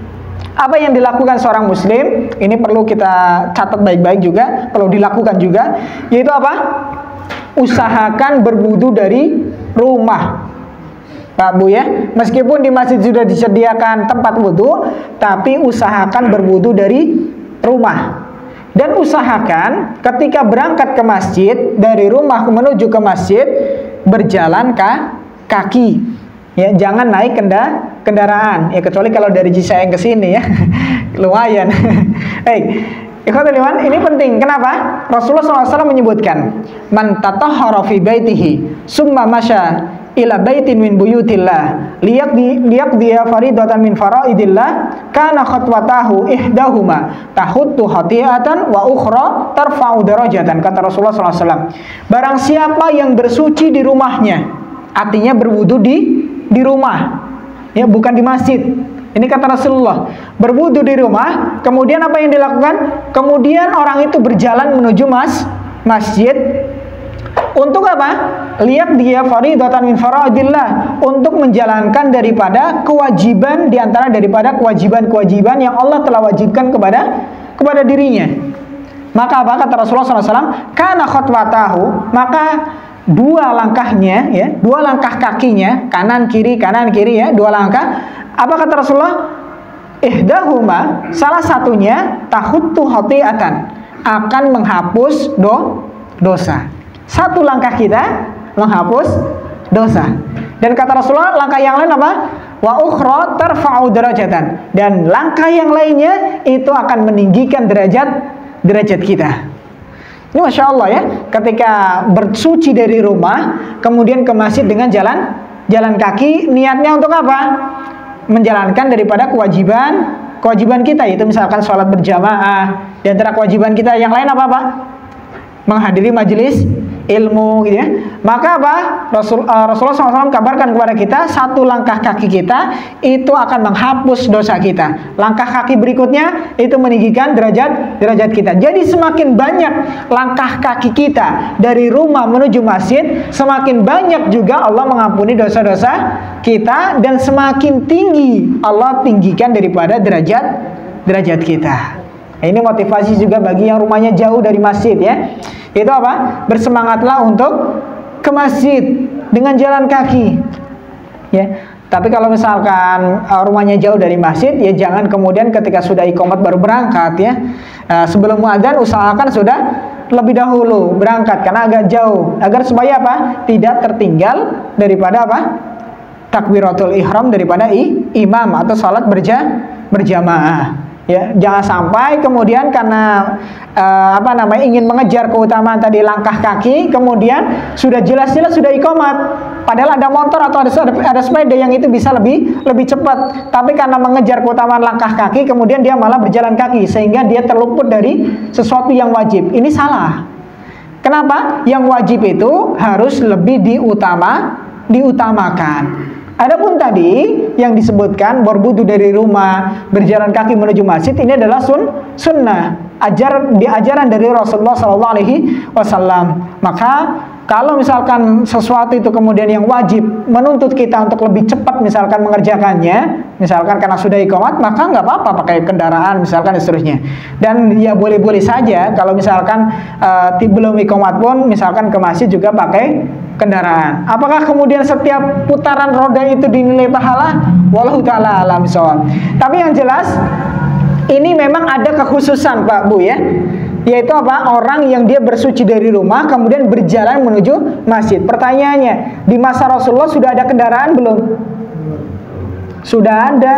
Apa yang dilakukan seorang muslim, ini perlu kita catat baik-baik juga, perlu dilakukan juga, yaitu apa? Usahakan berwudu dari rumah, Pak Bu, ya. Meskipun di masjid sudah disediakan tempat wudu, tapi usahakan berwudu dari rumah. Dan usahakan ketika berangkat ke masjid, dari rumah menuju ke masjid, berjalan kaki. Ya, jangan naik kendaraan. Ya, kecuali kalau dari Cisaeng ke sini ya. Lumayan. Ikhwatul iman, ini penting. Kenapa? Rasulullah SAW menyebutkan, man tatahhara fi baitihi summa masya ila baitin min buyutillah liyaqdiya faridatan min faraidillah kana khatwatahu ihdahuma tahuttu khati'atan wa ukhra tarfa'u darajatan, kata Rasulullah SAW. Barang siapa yang bersuci di rumahnya, artinya berwudu di rumah, ya, bukan di masjid. Ini kata Rasulullah, berwudu di rumah, kemudian apa yang dilakukan? Kemudian orang itu berjalan menuju masjid. Untuk apa? Lihat dia faridatan min faraidillah, untuk menjalankan daripada kewajiban diantara daripada kewajiban-kewajiban yang Allah telah wajibkan kepada dirinya. Maka apa kata Rasulullah SAW? Kana khotwatahu, maka dua langkahnya, ya, dua langkah kakinya, kanan kiri ya, dua langkah. Apa kata Rasulullah? Ihdahuma, salah satunya tahuttu khati'atan, akan menghapus dosa. Satu langkah kita menghapus dosa. Dan kata Rasulullah, langkah yang lain apa? Wa ukhra tarfa'u darajatan, dan langkah yang lainnya itu akan meninggikan derajat kita. Ini Masya Allah ya, ketika bersuci dari rumah kemudian ke masjid dengan jalan kaki, niatnya untuk apa? Menjalankan daripada kewajiban kita, itu misalkan sholat berjamaah. Di antara kewajiban kita yang lain apa Pak? Menghadiri majelis ilmu, gitu ya. Maka apa? Rasulullah SAW kabarkan kepada kita, satu langkah kaki kita itu akan menghapus dosa kita. Langkah kaki berikutnya itu meninggikan derajat kita. Jadi semakin banyak langkah kaki kita dari rumah menuju masjid, semakin banyak juga Allah mengampuni dosa-dosa kita, dan semakin tinggi Allah tinggikan daripada derajat kita. Ini motivasi juga bagi yang rumahnya jauh dari masjid ya. Itu apa? Bersemangatlah untuk ke masjid dengan jalan kaki. Ya. Tapi kalau misalkan rumahnya jauh dari masjid, ya jangan kemudian ketika sudah iqamat baru berangkat ya. Sebelum muadzan usahakan sudah lebih dahulu berangkat karena agak jauh, agar supaya apa? Tidak tertinggal daripada apa? Takbiratul ihram daripada imam atau salat berjamaah. Ya, jangan sampai kemudian karena ingin mengejar keutamaan tadi langkah kaki, kemudian sudah jelas-jelas sudah iqamat, padahal ada motor atau ada sepeda yang itu bisa lebih cepat, tapi karena mengejar keutamaan langkah kaki, kemudian dia malah berjalan kaki sehingga dia terluput dari sesuatu yang wajib. Ini salah. Kenapa? Yang wajib itu harus lebih diutamakan. Adapun tadi yang disebutkan berwudu dari rumah, berjalan kaki menuju masjid, ini adalah sunnah, ajaran dari Rasulullah SAW. Maka kalau misalkan sesuatu itu kemudian yang wajib menuntut kita untuk lebih cepat misalkan mengerjakannya, misalkan karena sudah iqamat, maka nggak apa-apa pakai kendaraan misalkan dan seterusnya. Dan ya boleh-boleh saja kalau misalkan belum iqamat pun misalkan ke masjid juga pakai kendaraan. Apakah kemudian setiap putaran roda itu dinilai pahala? Wallahu ta'ala alam bishawab. Tapi yang jelas ini memang ada kekhususan Pak Bu ya, yaitu apa? Orang yang dia bersuci dari rumah kemudian berjalan menuju masjid. Pertanyaannya, di masa Rasulullah sudah ada kendaraan belum? Sudah ada.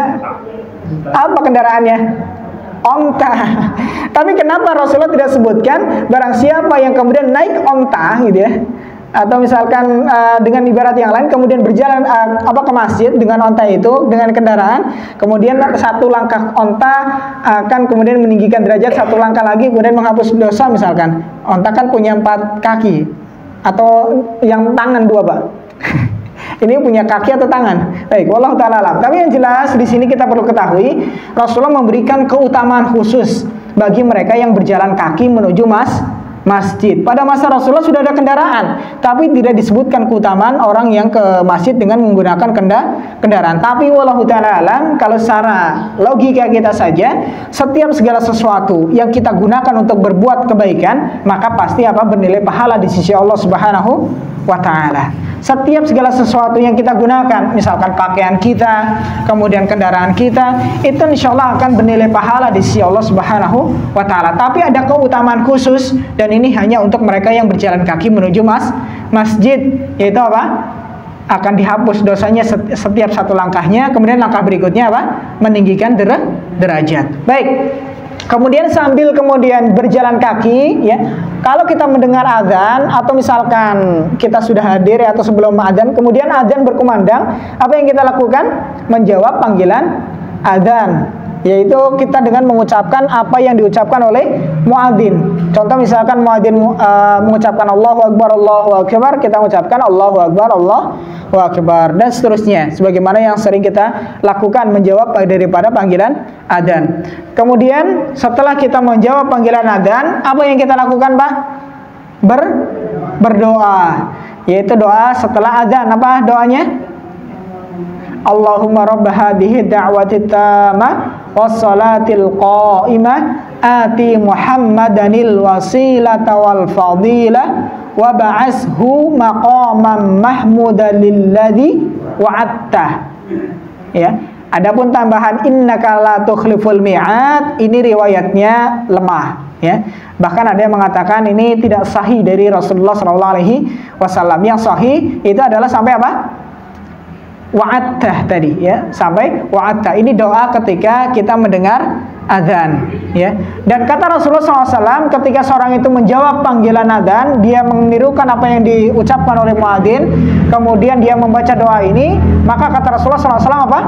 Apa kendaraannya? Onta. Tapi kenapa Rasulullah tidak sebutkan barang siapa yang kemudian naik onta gitu ya, atau misalkan dengan ibarat yang lain kemudian berjalan ke masjid dengan onta itu, dengan kendaraan, kemudian satu langkah onta akan kemudian meninggikan derajat, satu langkah lagi kemudian menghapus dosa. Misalkan onta kan punya 4 kaki, atau yang tangan 2 Pak. Ini punya kaki atau tangan? Baik, wallahu ta'ala alam. Tapi yang jelas di sini kita perlu ketahui, Rasulullah memberikan keutamaan khusus bagi mereka yang berjalan kaki menuju masjid. Pada masa Rasulullah sudah ada kendaraan, tapi tidak disebutkan keutamaan orang yang ke masjid dengan menggunakan kendaraan. Tapi wallahu ta'ala alam, kalau secara logika kita saja, setiap segala sesuatu yang kita gunakan untuk berbuat kebaikan, maka pasti bernilai pahala di sisi Allah Subhanahu wa ta'ala. Setiap segala sesuatu yang kita gunakan, misalkan pakaian kita, kemudian kendaraan kita, itu insya Allah akan bernilai pahala di sisi Allah Subhanahu wa Ta'ala. Tapi ada keutamaan khusus, dan ini hanya untuk mereka yang berjalan kaki menuju masjid, yaitu apa? Akan dihapus dosanya setiap satu langkahnya. Kemudian langkah berikutnya apa? Meninggikan derajat. Baik. Kemudian sambil kemudian berjalan kaki, ya, kalau kita mendengar azan atau misalkan kita sudah hadir atau sebelum azan, kemudian azan berkumandang, apa yang kita lakukan? Menjawab panggilan azan, yaitu kita dengan mengucapkan apa yang diucapkan oleh muadzin. Contoh misalkan muadzin mengucapkan Allahu Akbar, kita mengucapkan Allahu Akbar, Allahu Akbar, dan seterusnya, sebagaimana yang sering kita lakukan menjawab daripada panggilan adzan. Kemudian setelah kita menjawab panggilan adzan, apa yang kita lakukan, Pak? Berdoa, yaitu doa setelah adzan. Apa doanya? Allahumma rabb hadhihi da'wati tammah wassalatil qa'imah ati Muhammadanil wasilata wal fadilah wa ba'ashu maqaman mahmudan lilladzi wa'attah. Ya. Adapun tambahan innaka la tukhliful mi'ad, ini riwayatnya lemah, ya. Bahkan ada yang mengatakan ini tidak sahih dari Rasulullah SAW. Yang sahih itu adalah sampai apa? Wa'attah tadi, ya, sampai wa'attah. Ini doa ketika kita mendengar adzan, ya. Dan kata Rasulullah SAW, ketika seorang itu menjawab panggilan adzan, dia menirukan apa yang diucapkan oleh muadzin, kemudian dia membaca doa ini, maka kata Rasulullah SAW apa?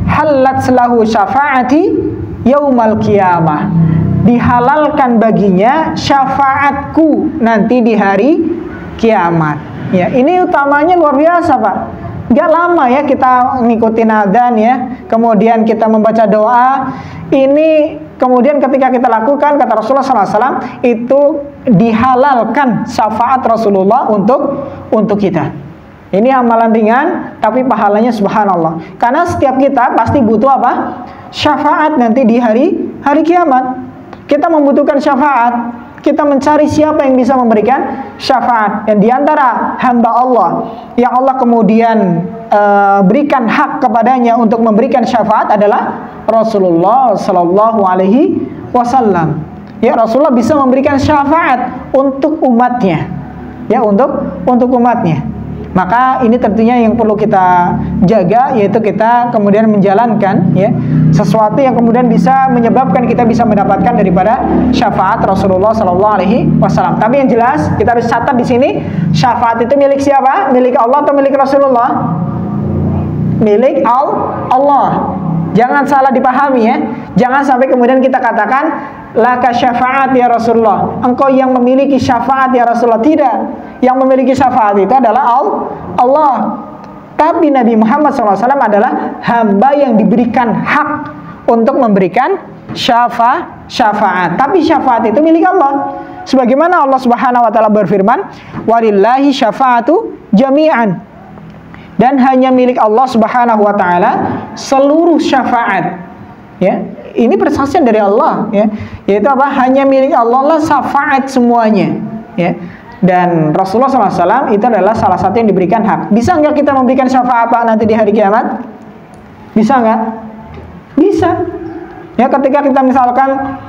Halat lahu syafaati yaumal qiyamah, dihalalkan baginya syafaatku nanti di hari kiamat. Ya, ini utamanya luar biasa, Pak. Gak lama ya kita ngikutin adzan, ya. Kemudian kita membaca doa. Ini kemudian ketika kita lakukan, kata Rasulullah SAW, itu dihalalkan syafaat Rasulullah untuk kita. Ini amalan ringan, tapi pahalanya subhanallah. Karena setiap kita pasti butuh apa? Syafaat nanti di hari kiamat. Kita membutuhkan syafaat. Kita mencari siapa yang bisa memberikan syafaat. Dan diantara hamba Allah yang Allah kemudian berikan hak kepadanya untuk memberikan syafaat adalah Rasulullah Sallallahu Alaihi Wasallam. Ya, Rasulullah bisa memberikan syafaat untuk umatnya. Ya, untuk umatnya. Maka ini tentunya yang perlu kita jaga, yaitu kita kemudian menjalankan, ya, sesuatu yang kemudian bisa menyebabkan kita bisa mendapatkan daripada syafaat Rasulullah SAW. Tapi yang jelas kita harus catat di sini, syafaat itu milik siapa? Milik Allah atau milik Rasulullah? Milik Allah. Jangan salah dipahami, ya. Jangan sampai kemudian kita katakan laka syafaat ya Rasulullah, engkau yang memiliki syafaat ya Rasulullah. Tidak. Yang memiliki syafaat itu adalah Allah. Tapi Nabi Muhammad SAW adalah hamba yang diberikan hak untuk memberikan syafaat. Tapi syafaat itu milik Allah. Sebagaimana Allah Subhanahu wa taala berfirman, "Walillahi syafa'atu jami'an." Dan hanya milik Allah Subhanahu wa taala seluruh syafaat. Ya, ini persaksian dari Allah, ya. Yaitu apa? Hanya milik Allah lah syafaat semuanya, ya. Dan Rasulullah SAW itu adalah salah satu yang diberikan hak. Bisa nggak kita memberikan syafaat, Pak, nanti di hari kiamat? Bisa nggak? Bisa. Ya, ketika kita misalkan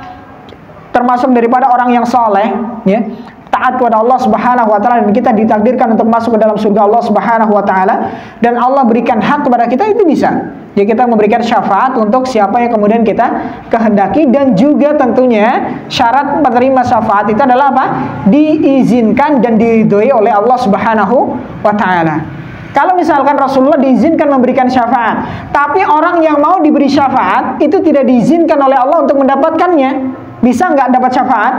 termasuk daripada orang yang soleh, ya, taat kepada Allah Subhanahu wa taala, dan kita ditakdirkan untuk masuk ke dalam surga Allah Subhanahu wa taala, dan Allah berikan hak kepada kita, itu bisa. Ya, kita memberikan syafaat untuk siapa yang kemudian kita kehendaki. Dan juga tentunya syarat menerima syafaat itu adalah apa? Diizinkan dan diridhoi oleh Allah Subhanahu wa taala. Kalau misalkan Rasulullah diizinkan memberikan syafaat, tapi orang yang mau diberi syafaat itu tidak diizinkan oleh Allah untuk mendapatkannya, bisa nggak dapat syafaat?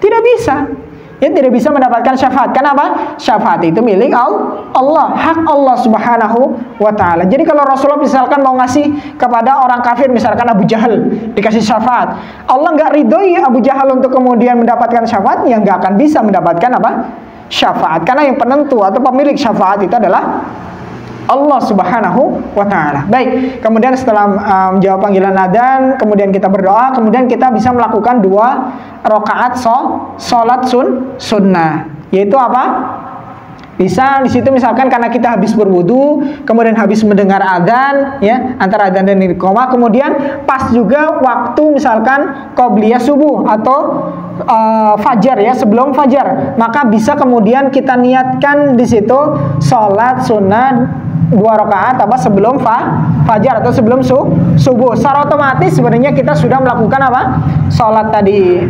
Tidak bisa. Ya, tidak bisa mendapatkan syafaat. Kenapa? Syafaat itu milik Allah, hak Allah Subhanahu wa taala. Jadi kalau Rasulullah misalkan mau ngasih kepada orang kafir, misalkan Abu Jahal dikasih syafaat, Allah nggak ridhoi Abu Jahal untuk kemudian mendapatkan syafaat, yang nggak akan bisa mendapatkan apa? Syafaat. Karena yang penentu atau pemilik syafaat itu adalah Allah Subhanahu wa taala. Baik, kemudian setelah menjawab panggilan adzan, kemudian kita berdoa, kemudian kita bisa melakukan 2 rakaat salat sunnah. Yaitu apa? Bisa di situ misalkan karena kita habis berwudu, kemudian habis mendengar adzan, ya, antara adzan dan iqamah, kemudian pas juga waktu misalkan qobliyah subuh atau fajar, ya, sebelum fajar, maka bisa kemudian kita niatkan di situ sholat sunnah 2 rakaat apa sebelum fajar atau sebelum subuh. Secara otomatis sebenarnya kita sudah melakukan apa? Sholat tadi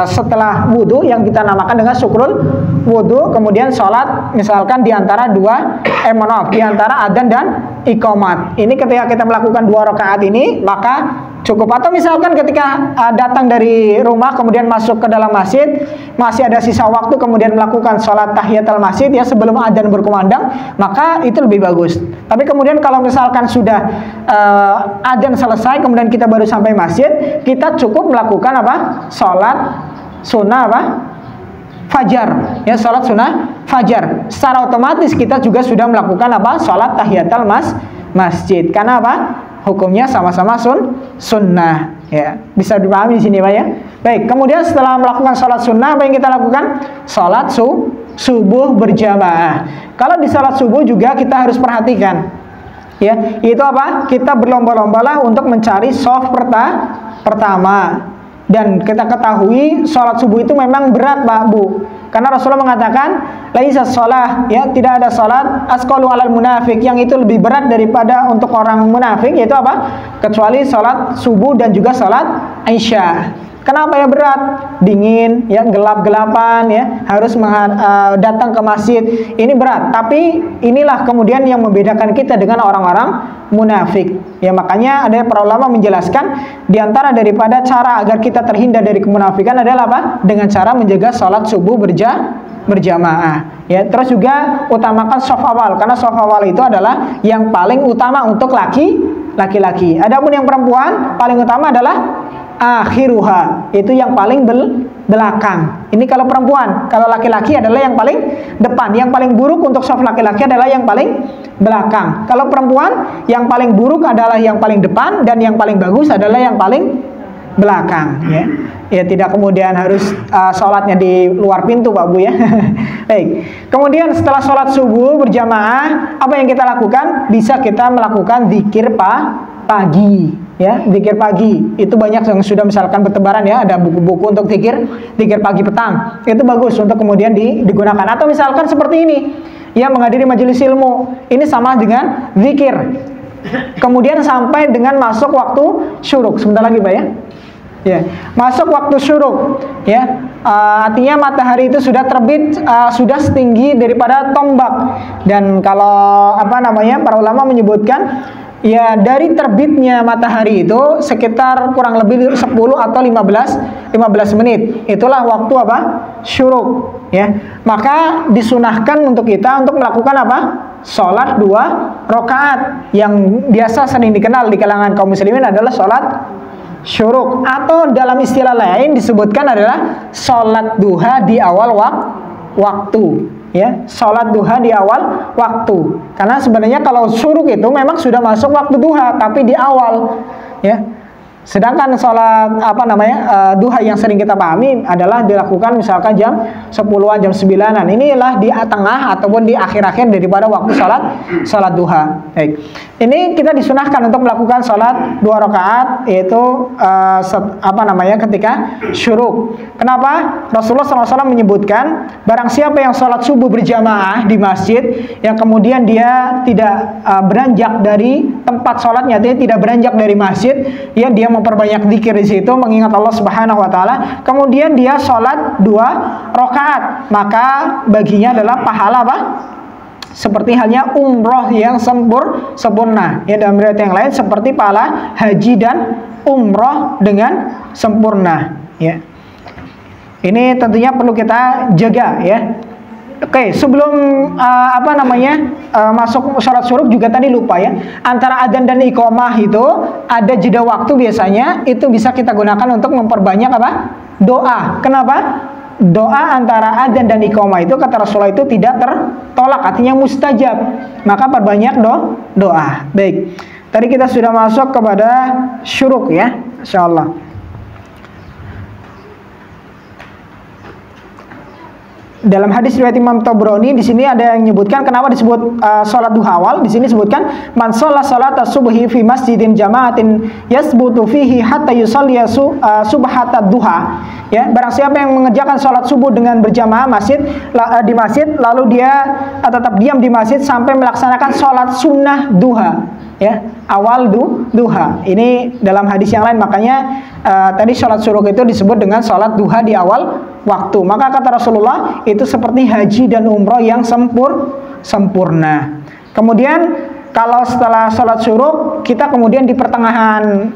setelah wudhu yang kita namakan dengan syukrul wudhu, kemudian sholat misalkan di antara di antara adzan dan iqamat. Ini ketika kita melakukan 2 rakaat ini maka cukup. Atau misalkan ketika datang dari rumah kemudian masuk ke dalam masjid, masih ada sisa waktu kemudian melakukan sholat tahiyatul masjid, ya, sebelum adzan berkumandang, maka itu lebih bagus. Tapi kemudian kalau misalkan sudah adzan selesai kemudian kita baru sampai masjid, kita cukup melakukan apa? Sholat sunnah apa? Fajar, ya, sholat sunnah fajar. Secara otomatis kita juga sudah melakukan apa? Sholat tahiyatul masjid. Karena apa? Hukumnya sama-sama sunnah, ya. Bisa dipahami di sini, Pak, ya. Baik, kemudian setelah melakukan sholat sunnah, apa yang kita lakukan? Sholat subuh berjamaah. Kalau di sholat subuh juga kita harus perhatikan, ya, itu apa? Kita berlomba-lombalah untuk mencari shaf pertama. Dan kita ketahui sholat subuh itu memang berat, Pak, Bu. Karena Rasulullah mengatakan, laisa sholah, ya, tidak ada sholat asqalu alal munafik, yang itu lebih berat daripada untuk orang munafik, yaitu apa? Kecuali sholat subuh dan juga sholat isya. Kenapa ya berat? Dingin, ya, gelap-gelapan, ya, harus datang ke masjid. Ini berat. Tapi inilah kemudian yang membedakan kita dengan orang-orang munafik. Ya, makanya ada para ulama menjelaskan diantara daripada cara agar kita terhindar dari kemunafikan adalah apa? Dengan cara menjaga sholat subuh berjamaah. Ya, terus juga utamakan shaf awal, karena shaf awal itu adalah yang paling utama untuk laki-laki. Adapun yang perempuan paling utama adalah akhiruha, itu yang paling belakang. Ini kalau perempuan. Kalau laki-laki adalah yang paling depan. Yang paling buruk untuk shaf laki-laki adalah yang paling belakang. Kalau perempuan, yang paling buruk adalah yang paling depan, dan yang paling bagus adalah yang paling belakang, ya. Ya, tidak kemudian harus sholatnya di luar pintu, Pak, Bu, ya. Baik. Kemudian setelah sholat subuh berjamaah, apa yang kita lakukan? Bisa kita melakukan zikir pagi, ya, zikir pagi. Itu banyak yang sudah misalkan bertebaran, ya, ada buku-buku untuk zikir pagi petang. Itu bagus untuk kemudian digunakan. Atau misalkan seperti ini, ya, menghadiri majelis ilmu. Ini sama dengan zikir. Kemudian sampai dengan masuk waktu syuruk. Sebentar lagi, Pak, ya. Ya, masuk waktu syuruk, ya, artinya matahari itu sudah terbit, sudah setinggi daripada tombak. Dan kalau apa namanya, para ulama menyebutkan, ya, dari terbitnya matahari itu sekitar kurang lebih 10 atau 15 menit. Itulah waktu apa? Syuruk, ya. Maka disunahkan untuk kita untuk melakukan apa? Sholat 2 rakaat yang biasa sering dikenal di kalangan kaum muslimin adalah sholat syuruk, atau dalam istilah lain disebutkan adalah sholat duha di awal waktu, ya, sholat duha di awal waktu. Karena sebenarnya kalau syuruk itu memang sudah masuk waktu duha, tapi di awal, ya. Sedangkan sholat apa namanya duha yang sering kita pahami adalah dilakukan misalkan jam 10-an, jam 9-an. Inilah di tengah ataupun di akhir-akhir daripada waktu sholat duha. Baik. Ini kita disunahkan untuk melakukan sholat 2 rakaat, yaitu apa namanya ketika syuruk. Kenapa? Rasulullah SAW menyebutkan barang siapa yang sholat subuh berjamaah di masjid, yang kemudian dia tidak beranjak dari tempat sholatnya, dia tidak beranjak dari masjid, ya, dia memperbanyak zikir di situ, mengingat Allah Subhanahu wa taala, kemudian dia sholat 2 rakaat, maka baginya adalah pahala apa? Seperti halnya umroh yang sempurna. Ya, dalam riwayat yang lain seperti pahala haji dan umroh dengan sempurna, ya. Ini tentunya perlu kita jaga, ya. Oke, sebelum apa namanya masuk sholat syuruk juga tadi lupa, ya, antara adzan dan iqamah itu ada jeda waktu biasanya, itu bisa kita gunakan untuk memperbanyak apa? Doa. Kenapa? Doa antara adzan dan iqamah itu kata Rasulullah itu tidak tertolak, artinya mustajab. Maka perbanyak doa. Baik. Tadi kita sudah masuk kepada syuruk, ya, insyaallah. dalam hadis riwayat Imam Tabrani di sini ada yang menyebutkan kenapa disebut salat duha awal. Di sini disebutkan man shalla salata subhi fi masjidin jama'atin yasbutu fihi hatta yusalli subhata duha. Ya, barang siapa yang mengerjakan salat subuh dengan berjamaah di masjid lalu dia tetap diam di masjid sampai melaksanakan salat sunnah duha. Ya, awal duha. Ini dalam hadis yang lain, makanya tadi salat syuruk itu disebut dengan salat duha di awal waktu. Maka kata Rasulullah itu seperti haji dan umroh yang sempurna. Kemudian kalau setelah sholat syuruk kita kemudian di pertengahan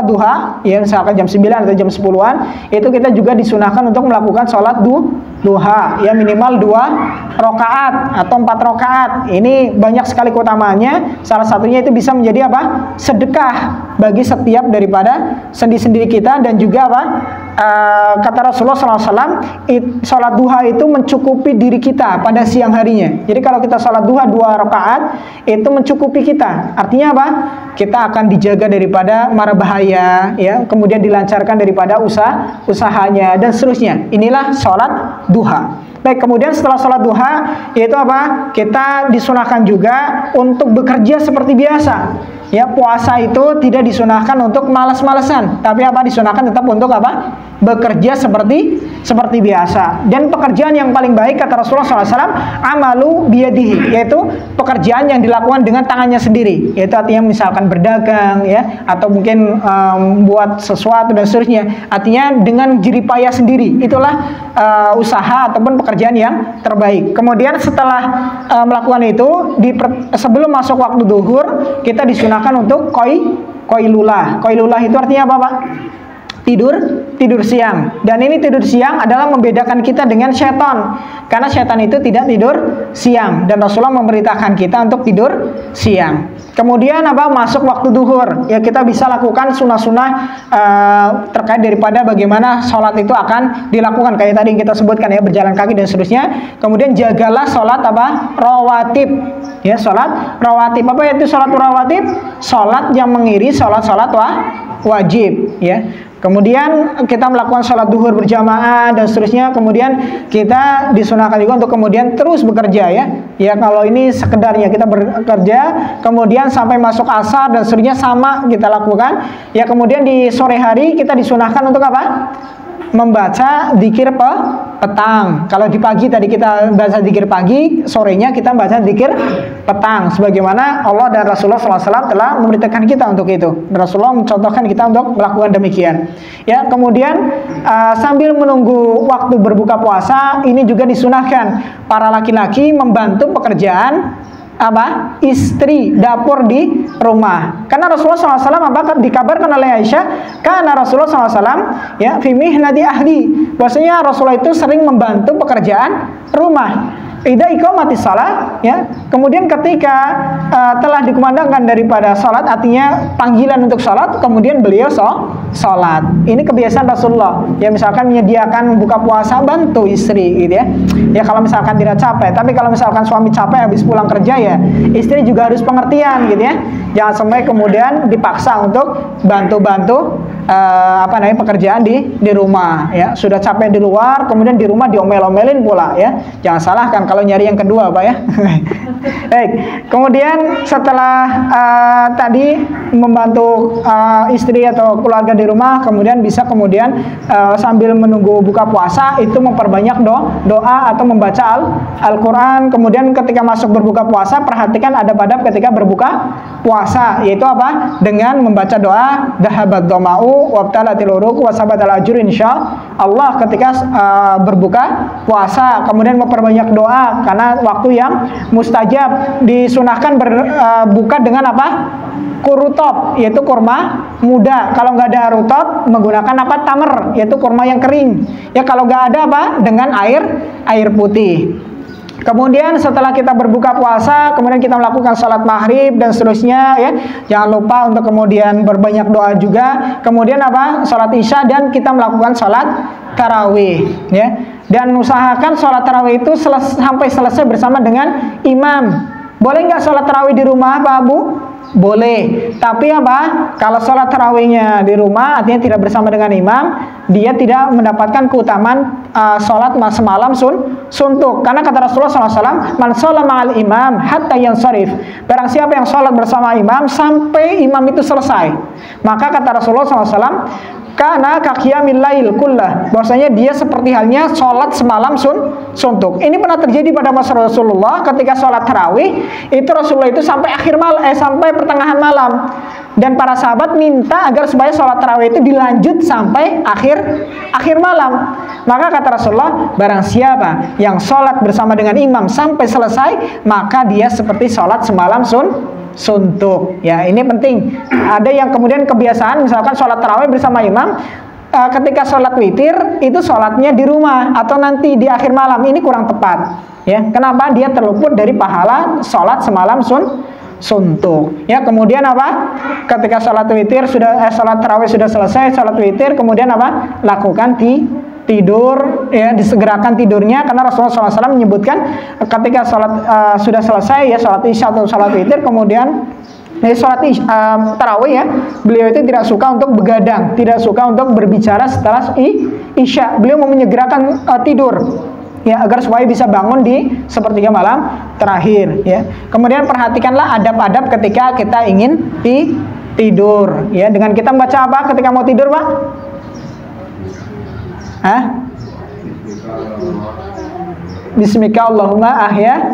duha, ya misalkan jam 9 atau jam 10-an, itu kita juga disunahkan untuk melakukan sholat duha, ya minimal 2 rakaat atau 4 rakaat. Ini banyak sekali keutamaannya. Salah satunya itu bisa menjadi apa? Sedekah bagi setiap daripada sendi-sendi kita, dan juga apa? Kata Rasulullah SAW, sholat duha itu mencukupi diri kita pada siang harinya. Jadi kalau kita sholat duha 2 rakaat itu mencukupi kita. Artinya apa? Kita akan dijaga daripada mara bahaya, ya, kemudian dilancarkan daripada usahanya dan seterusnya. Inilah sholat duha. Baik, kemudian setelah sholat duha, yaitu apa? Kita disunahkan juga untuk bekerja seperti biasa. Ya, puasa itu tidak disunahkan untuk malas-malesan, tapi apa? Disunahkan tetap untuk apa? Bekerja seperti biasa. Dan pekerjaan yang paling baik kata Rasulullah SAW, amalu biyadihi, yaitu pekerjaan yang dilakukan dengan tangannya sendiri. Yaitu artinya misalkan berdagang, ya, atau mungkin buat sesuatu dan seterusnya. Artinya dengan jeripayah sendiri. Itulah usaha ataupun pekerjaan yang terbaik. Kemudian setelah melakukan itu, sebelum masuk waktu duhur, kita disunahkan untuk qailulah. Qailulah itu artinya apa, Pak? Tidur siang. Dan ini tidur siang adalah membedakan kita dengan setan, karena setan itu tidak tidur siang, dan Rasulullah memerintahkan kita untuk tidur siang. Kemudian apa? Masuk waktu duhur, ya kita bisa lakukan sunnah-sunnah terkait daripada bagaimana sholat itu akan dilakukan, kayak tadi yang kita sebutkan, ya, berjalan kaki dan seterusnya. Kemudian jagalah sholat apa? Rawatib, ya, sholat rawatib. Apa itu sholat rawatib? Sholat yang mengiri sholat wajib, ya. Kemudian kita melakukan sholat duhur berjamaah dan seterusnya. Kemudian kita disunahkan juga untuk kemudian terus bekerja, ya. Ya, kalau ini sekedarnya kita bekerja, kemudian sampai masuk asar dan seterusnya sama kita lakukan. Ya, kemudian di sore hari kita disunahkan untuk apa? Membaca zikir petang. Kalau di pagi tadi kita baca zikir pagi, sorenya kita baca zikir petang. Sebagaimana Allah dan Rasulullah SAW telah memerintahkan kita untuk itu. Rasulullah mencontohkan kita untuk melakukan demikian. Ya, kemudian sambil menunggu waktu berbuka puasa, ini juga disunahkan para laki-laki membantu pekerjaan apa? Istri dapur di rumah. Karena Rasulullah SAW apa? Dikabarkan oleh Aisyah, karena Rasulullah SAW ya fi mihnati ahli, bahwasanya Rasulullah itu sering membantu pekerjaan rumah. Idza iqamatis shalah, ya. Kemudian ketika telah dikumandangkan daripada salat, artinya panggilan untuk salat, kemudian beliau salat. Ini kebiasaan Rasulullah. Ya, misalkan menyediakan buka puasa, bantu istri gitu, ya. Ya, kalau misalkan tidak capek. Tapi kalau misalkan suami capek habis pulang kerja, ya istri juga harus pengertian gitu, ya. Jangan sampai kemudian dipaksa untuk bantu-bantu pekerjaan di rumah, ya. Sudah capek di luar, kemudian di rumah diomel-omelin pula, ya. Jangan salahkan kalau nyari yang kedua, Pak, ya. Baik. Kemudian setelah tadi membantu istri atau keluarga di rumah, kemudian bisa kemudian sambil menunggu buka puasa itu memperbanyak doa atau membaca Al-Quran. Kemudian ketika masuk berbuka puasa, perhatikan adab-adab ketika berbuka puasa, yaitu apa? Dengan membaca doa dhahabat dhama'u wabtalatil uruq wasabatal ajur insyaallah ketika berbuka puasa. Kemudian memperbanyak doa karena waktu yang mustajab. Disunahkan berbuka dengan apa? Kurutop, yaitu kurma muda. Kalau nggak ada rutop, menggunakan apa? Tamer, yaitu kurma yang kering. Ya, kalau nggak ada apa? Dengan air putih. Kemudian setelah kita berbuka puasa, kemudian kita melakukan salat maghrib dan seterusnya, ya. Jangan lupa untuk kemudian berbanyak doa juga. Kemudian apa? Salat isya, dan kita melakukan salat tarawih, ya. Dan usahakan salat tarawih itu sampai selesai bersama dengan imam. Boleh nggak sholat tarawih di rumah, Pak Abu? Boleh. Tapi apa? Kalau sholat tarawihnya di rumah, artinya tidak bersama dengan imam, dia tidak mendapatkan keutamaan sholat semalam suntuk. Karena kata Rasulullah SAW, man sholat ma'al imam hatta yansharif. Barang siapa yang sholat bersama imam sampai imam itu selesai, maka kata Rasulullah SAW, karena qiyamil lail kullah, bahwasanya dia seperti halnya sholat semalam suntuk. Ini pernah terjadi pada masa Rasulullah ketika sholat tarawih itu Rasulullah itu sampai sampai pertengahan malam, dan para sahabat minta agar supaya sholat tarawih itu dilanjut sampai akhir malam. Maka kata Rasulullah, barang siapa yang sholat bersama dengan imam sampai selesai, maka dia seperti sholat semalam suntuk. Ya, ini penting. Ada yang kemudian kebiasaan misalkan sholat tarawih bersama imam, ketika sholat witir itu sholatnya di rumah atau nanti di akhir malam, ini kurang tepat. Ya, kenapa? Dia terluput dari pahala sholat semalam suntuk. Ya, kemudian apa? Ketika sholat witir sholat tarawih sudah selesai, sholat witir, kemudian apa? Lakukan tidur, ya, disegerakan tidurnya, karena Rasulullah SAW menyebutkan ketika sholat sudah selesai, ya, sholat isya atau sholat witir, kemudian sholat tarawih, ya, beliau itu tidak suka untuk begadang, tidak suka untuk berbicara setelah isya. Beliau mau menyegerakan tidur, ya, agar supaya bisa bangun di sepertiga malam terakhir. Ya, kemudian perhatikanlah adab-adab ketika kita ingin tidur. Ya, dengan kita membaca apa ketika mau tidur, Pak? Bismika Allahumma ahya,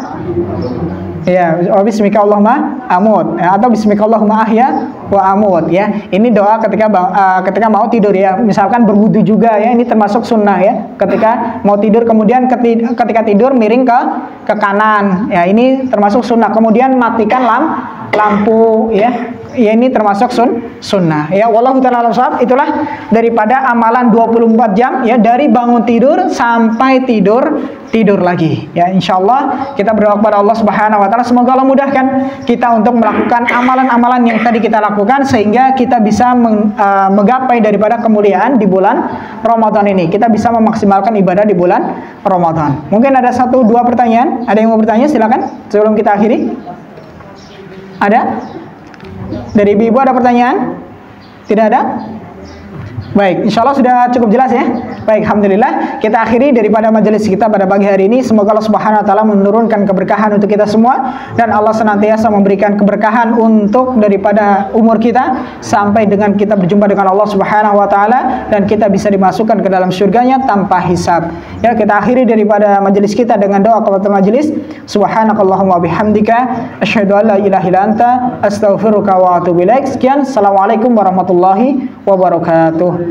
ya, bismika Allahumma amut, ya, atau bismika Allahumma ahya wa amut, ya. Ini doa ketika mau tidur, ya. Misalkan berwudu juga, ya, ini termasuk sunnah, ya. Ketika mau tidur, kemudian ketika tidur miring ke kanan, ya, ini termasuk sunnah. Kemudian matikan lampu, ya. Ya, ini termasuk sunnah, ya. Wallahu ta'ala alam shawab. Itulah daripada amalan 24 jam, ya, dari bangun tidur sampai tidur lagi, ya. Insyaallah kita berdoa kepada Allah Subhanahu wa taala, semoga Allah mudahkan kita untuk melakukan amalan-amalan yang tadi kita lakukan sehingga kita bisa menggapai daripada kemuliaan di bulan Ramadan ini. Kita bisa memaksimalkan ibadah di bulan Ramadan. Mungkin ada 1-2 pertanyaan. Ada yang mau bertanya? Silakan sebelum kita akhiri. Ada? Dari ibu ada pertanyaan? Tidak ada? Baik, insya Allah sudah cukup jelas, ya. Baik, alhamdulillah. Kita akhiri daripada majelis kita pada pagi hari ini. Semoga Allah Subhanahu wa taala menurunkan keberkahan untuk kita semua, dan Allah senantiasa memberikan keberkahan untuk daripada umur kita sampai dengan kita berjumpa dengan Allah Subhanahu wa taala dan kita bisa dimasukkan ke dalam surganya tanpa hisab. Ya, kita akhiri daripada majelis kita dengan doa kepada majelis. Subhanakallahumma bihamdika asyhadu an la ilaha illa anta astaghfiruka wa atubu ilaik. Sekian, assalamualaikum warahmatullahi wabarakatuh.